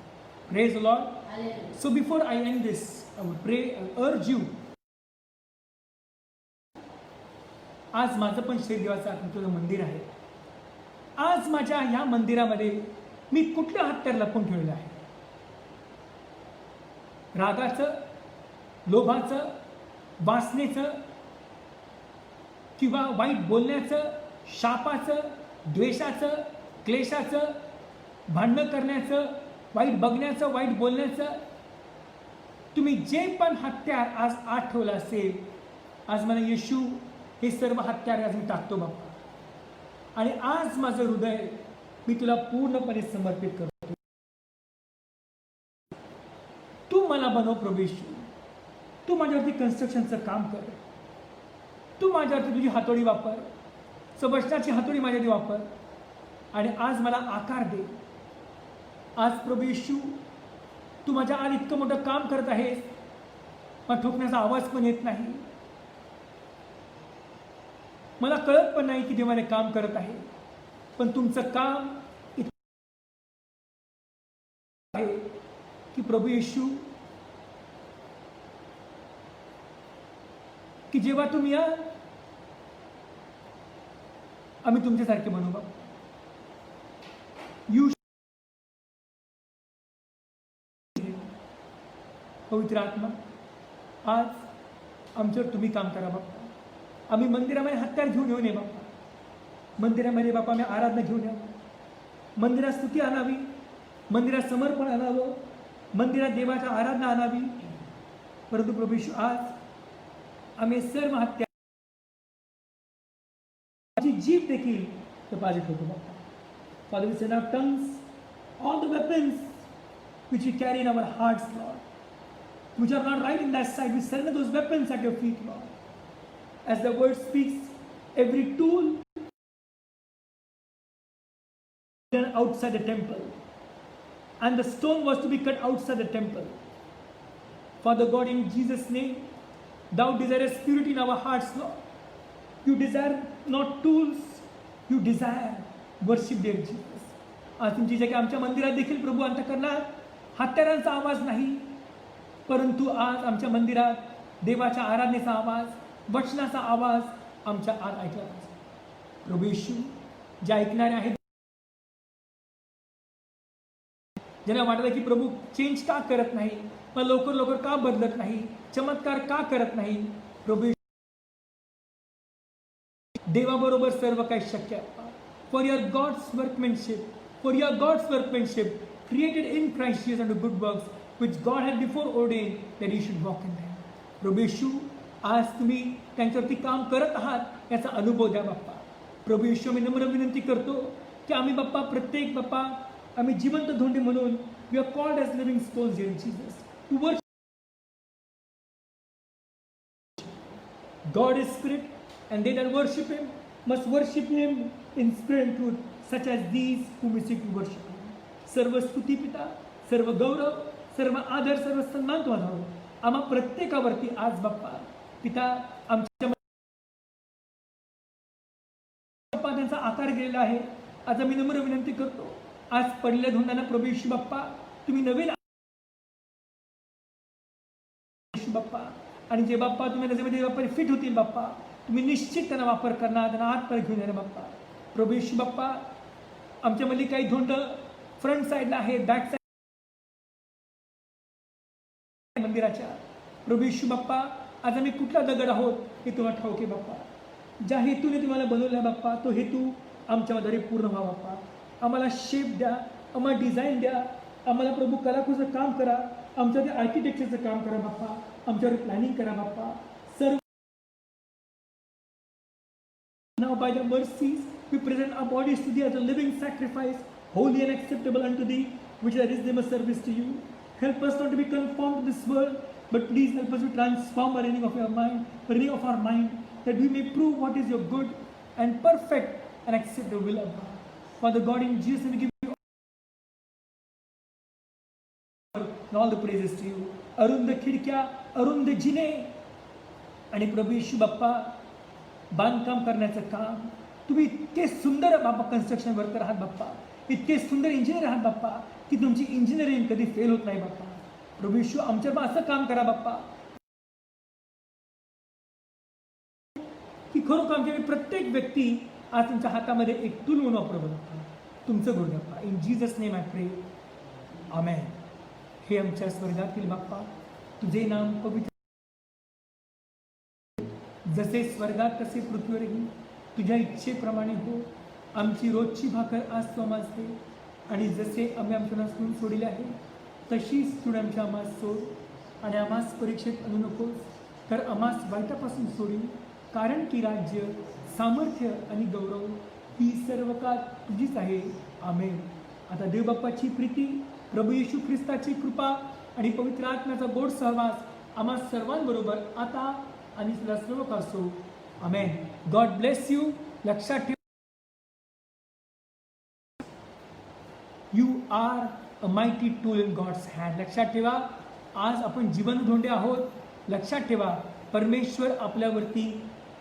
Praise Lord. So before I end this, I would प्रे, अर्ज यू. आज माझं पण शरीर देवाचं आत्म्याचं मंदिर आहे. आज माझ्या ह्या मंदिरामध्ये मी कुठलं हत्यार लपवून ठेवलेलं आहे? रागाचं, लोभाचं, वासनेचं, किंवा वाईट बोलण्याचं, शापाचं, द्वेषाचं, क्लेशाचं, भांडणं करण्याचं, वाईट बघण्याचं, वाईट बोलण्याचं, तुम्ही जे पण हत्यार आज आत ठेवलं असेल, आज मला येशू हे सर्व हत्यार आज मी टाकतो बाप्पा. आणि आज माझं हृदय मी तुला पूर्णपणे समर्पित करतो. तू मला बनव प्रभू येशू. तू माझ्यावरती कन्स्ट्रक्शनचं काम कर. तू माझ्यावरती तुझी हातोडी वापर, सबष्टाची हातोडी माझ्यावरती वापर. आणि आज मला आकार दे. आज प्रभू येशू, तू माझ्या आत इतकं मोठं काम करत आहेस, मला ठोकण्याचा आवाज पण येत नाही, मला कळत पण नाही की देवाने काम करत आहे. पण तुमचं काम आहे की प्रभू येशू, की जेव्हा तुम्ही या, आम्ही तुमच्यासारखे बनू बाबा. यू, पवित्र आत्मा, आज आमच्यावर तुम्ही काम करा बाप्पा. आम्ही मंदिरामध्ये हत्यार घेऊन येऊ नये बाप्पा. मंदिरामध्ये बाप्पा आम्ही आराधना घेऊन यावं, मंदिरात स्तुती आणावी, मंदिरात समर्पण आणावं, मंदिरात देवाच्या आराधना आणावी. परंतु प्रभू येशू, आज आम्ही सर्व हत्यार, जीभ देखील तपासित होतो बाप्पा. Father, we send our tongues, all the weapons which we carry in our hearts, Lord, which are not right in that side, we surrender those weapons at your feet, Lord. As the word speaks, every tool done outside the temple, and the stone was to be cut outside the temple. Father God, in Jesus' name, thou desirest purity in our hearts, Lord. You desire not tools, you desire worship, dear Jesus. आज तुमची जे काही आमच्या मंदिरात देखील प्रभू अंतःकरणात हत्यारांचा आवाज नाही, परंतु आज आमच्या मंदिरात देवाच्या आराधनेचा आवाज, वचनाचा आवाज आमच्या आत ऐकला पाहिजे. प्रभू येशू, जे ऐकणारे आहेत, ज्यांना वाटलं की प्रभू चेंज का करत नाही, पण लवकर लवकर का बदलत नाही, चमत्कार का करत नाही, प्रभू देवाबरोबर सर्व काही शक्य आहे. For your God's workmanship created in Christ Jesus under good works which God had before ordained that you should walk in them. प्रभू येशू, आज तुम्ही त्यांच्यावरती काम करत आहात याचा अनुभव द्या बाप्पा. प्रभू येशू, मी नम्र विनंती करतो की आम्ही बाप्पा, प्रत्येक बाप्पा, आम्ही जिवंत धोंडे म्हणून we are called as living stones in Jesus to worship. God is spirit, and they that worship him must worship him in spirit and truth, such as these whom we seek to worship him. सर्व स्तुती पिता, सर्व गौरव, सर्व आदर, सर्व सन्मान तुम्हाला हवं. आम्हा प्रत्येकावरती आज बाप्पा पिता आमच्या बाप्पा त्यांचा आकार गेलेला आहे. आज आम्ही नम्र विनंती करतो, आज पडलेल्या धोंडांना प्रभू येशू बाप्पा तुम्ही नवीन येशू बाप्पा, आणि जे बाप्पा तुम्ही त्याच्यामध्ये बाप्पा फिट होतील बाप्पा, तुम्ही निश्चित त्यांना वापर करणार, त्यांना आत घेऊन येणार बाप्पा. प्रभू येशू बाप्पा, आमच्यामधली काही धोंड फ्रंट साईडला आहे, बॅक साईड मंदिराच्या. प्रभू येशू बाप्पा, आज आम्ही कुठला दगड आहोत हे तुम्हाला ठाऊक आहे बाप्पा. ज्या हेतूने तुम्हाला बनवलं बाप्पा, तो हेतू आमच्यामध्ये पूर्ण व्हा बाप्पा. आम्हाला शेप द्या, आम्हाला डिझाईन द्या, आम्हाला प्रभू कलाकुसरचं काम करा, आमच्या ते आर्किटेक्चरचं काम करा बाप्पा, आमच्यावर प्लॅनिंग करा बाप्पा. सर्व now by the mercies we present our bodies to thee as a living sacrifice, holy and acceptable unto thee, which is a reasonable service to you. Help us not to be conformed to this world, but please help us to transform the renewing of our mind, that we may prove what is your good and perfect and acceptable will of God. Father God, in Jesus' name we give you all the praises to you. अरुंद खिडक्या, अरुंद जिने, आणि प्रभू येशू बाप्पा, बांधकाम करण्याचं काम तुम्ही इतके सुंदर बाप्पा कन्स्ट्रक्शन वर्कर आहात बाप्पा, इतके सुंदर इंजिनियर आहात बाप्पा की तुमची इंजिनिअरिंग कधी फेल होत नाही बाप्पा. प्रभू येशू, आमच्या असं काम करा बाप्पा की खरोखर आमच्या प्रत्येक व्यक्ती आज तुमच्या हातामध्ये एक टूल म्हणून वापरतो बाप्पा. तुमचं गुरु बाप्पा. इन जीसस नेम आय प्रे, आमेन. हे आमच्या स्वर्गातील बाप्पा, तुझे नाम पवित्र, जसे स्वर्गात तसे पृथ्वीवरही तुझ्या इच्छेप्रमाणे हो. आमची रोजची भाकर आज तू आम्हास दे, आणि जसे आम्ही आमच्या सोडून सोडले आहे तशीच तू आमच्या आम्हास सोड, आणि आम्हास परीक्षेत आणू नकोस, तर आम्हास वाईटापासून सोडी, कारण की राज्य, सामर्थ्य आणि गौरव ही सर्व काळ तुझीच आहे. आमेन. आता देवबाप्पाची प्रीती, प्रभू येशू ख्रिस्ताची कृपा आणि पवित्र आत्म्याचा गोड सहवास आम्हा सर्वांबरोबर आता आणि तुला सर्व करसो. आमेन. God bless you. लक्षात ठेवा, you are a mighty tool in God's hand. लक्षात ठेवा, आज आपण जिवंत धोंडे आहोत. लक्षात ठेवा, परमेश्वर आपल्यावरती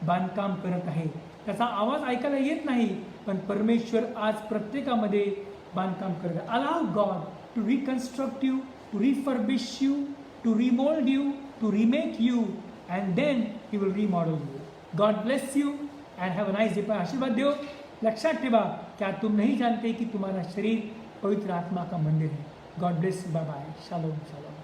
बांधकाम करत आहे. त्याचा आवाज ऐकायला येत नाही, पण परमेश्वर आज प्रत्येकामध्ये बांधकाम करत आहे. Allow God to reconstruct you, to refurbish you, to remould you, to remake you, and then he will remodel you. God bless you and have a nice day. आशीर्वाद दो. लक्षात ठेवा, क्या तुम नहीं जानते कि तुम्हारा शरीर पवित्र आत्मा का मंदिर है. God bless you. Bye bye. Shalom. Shalom.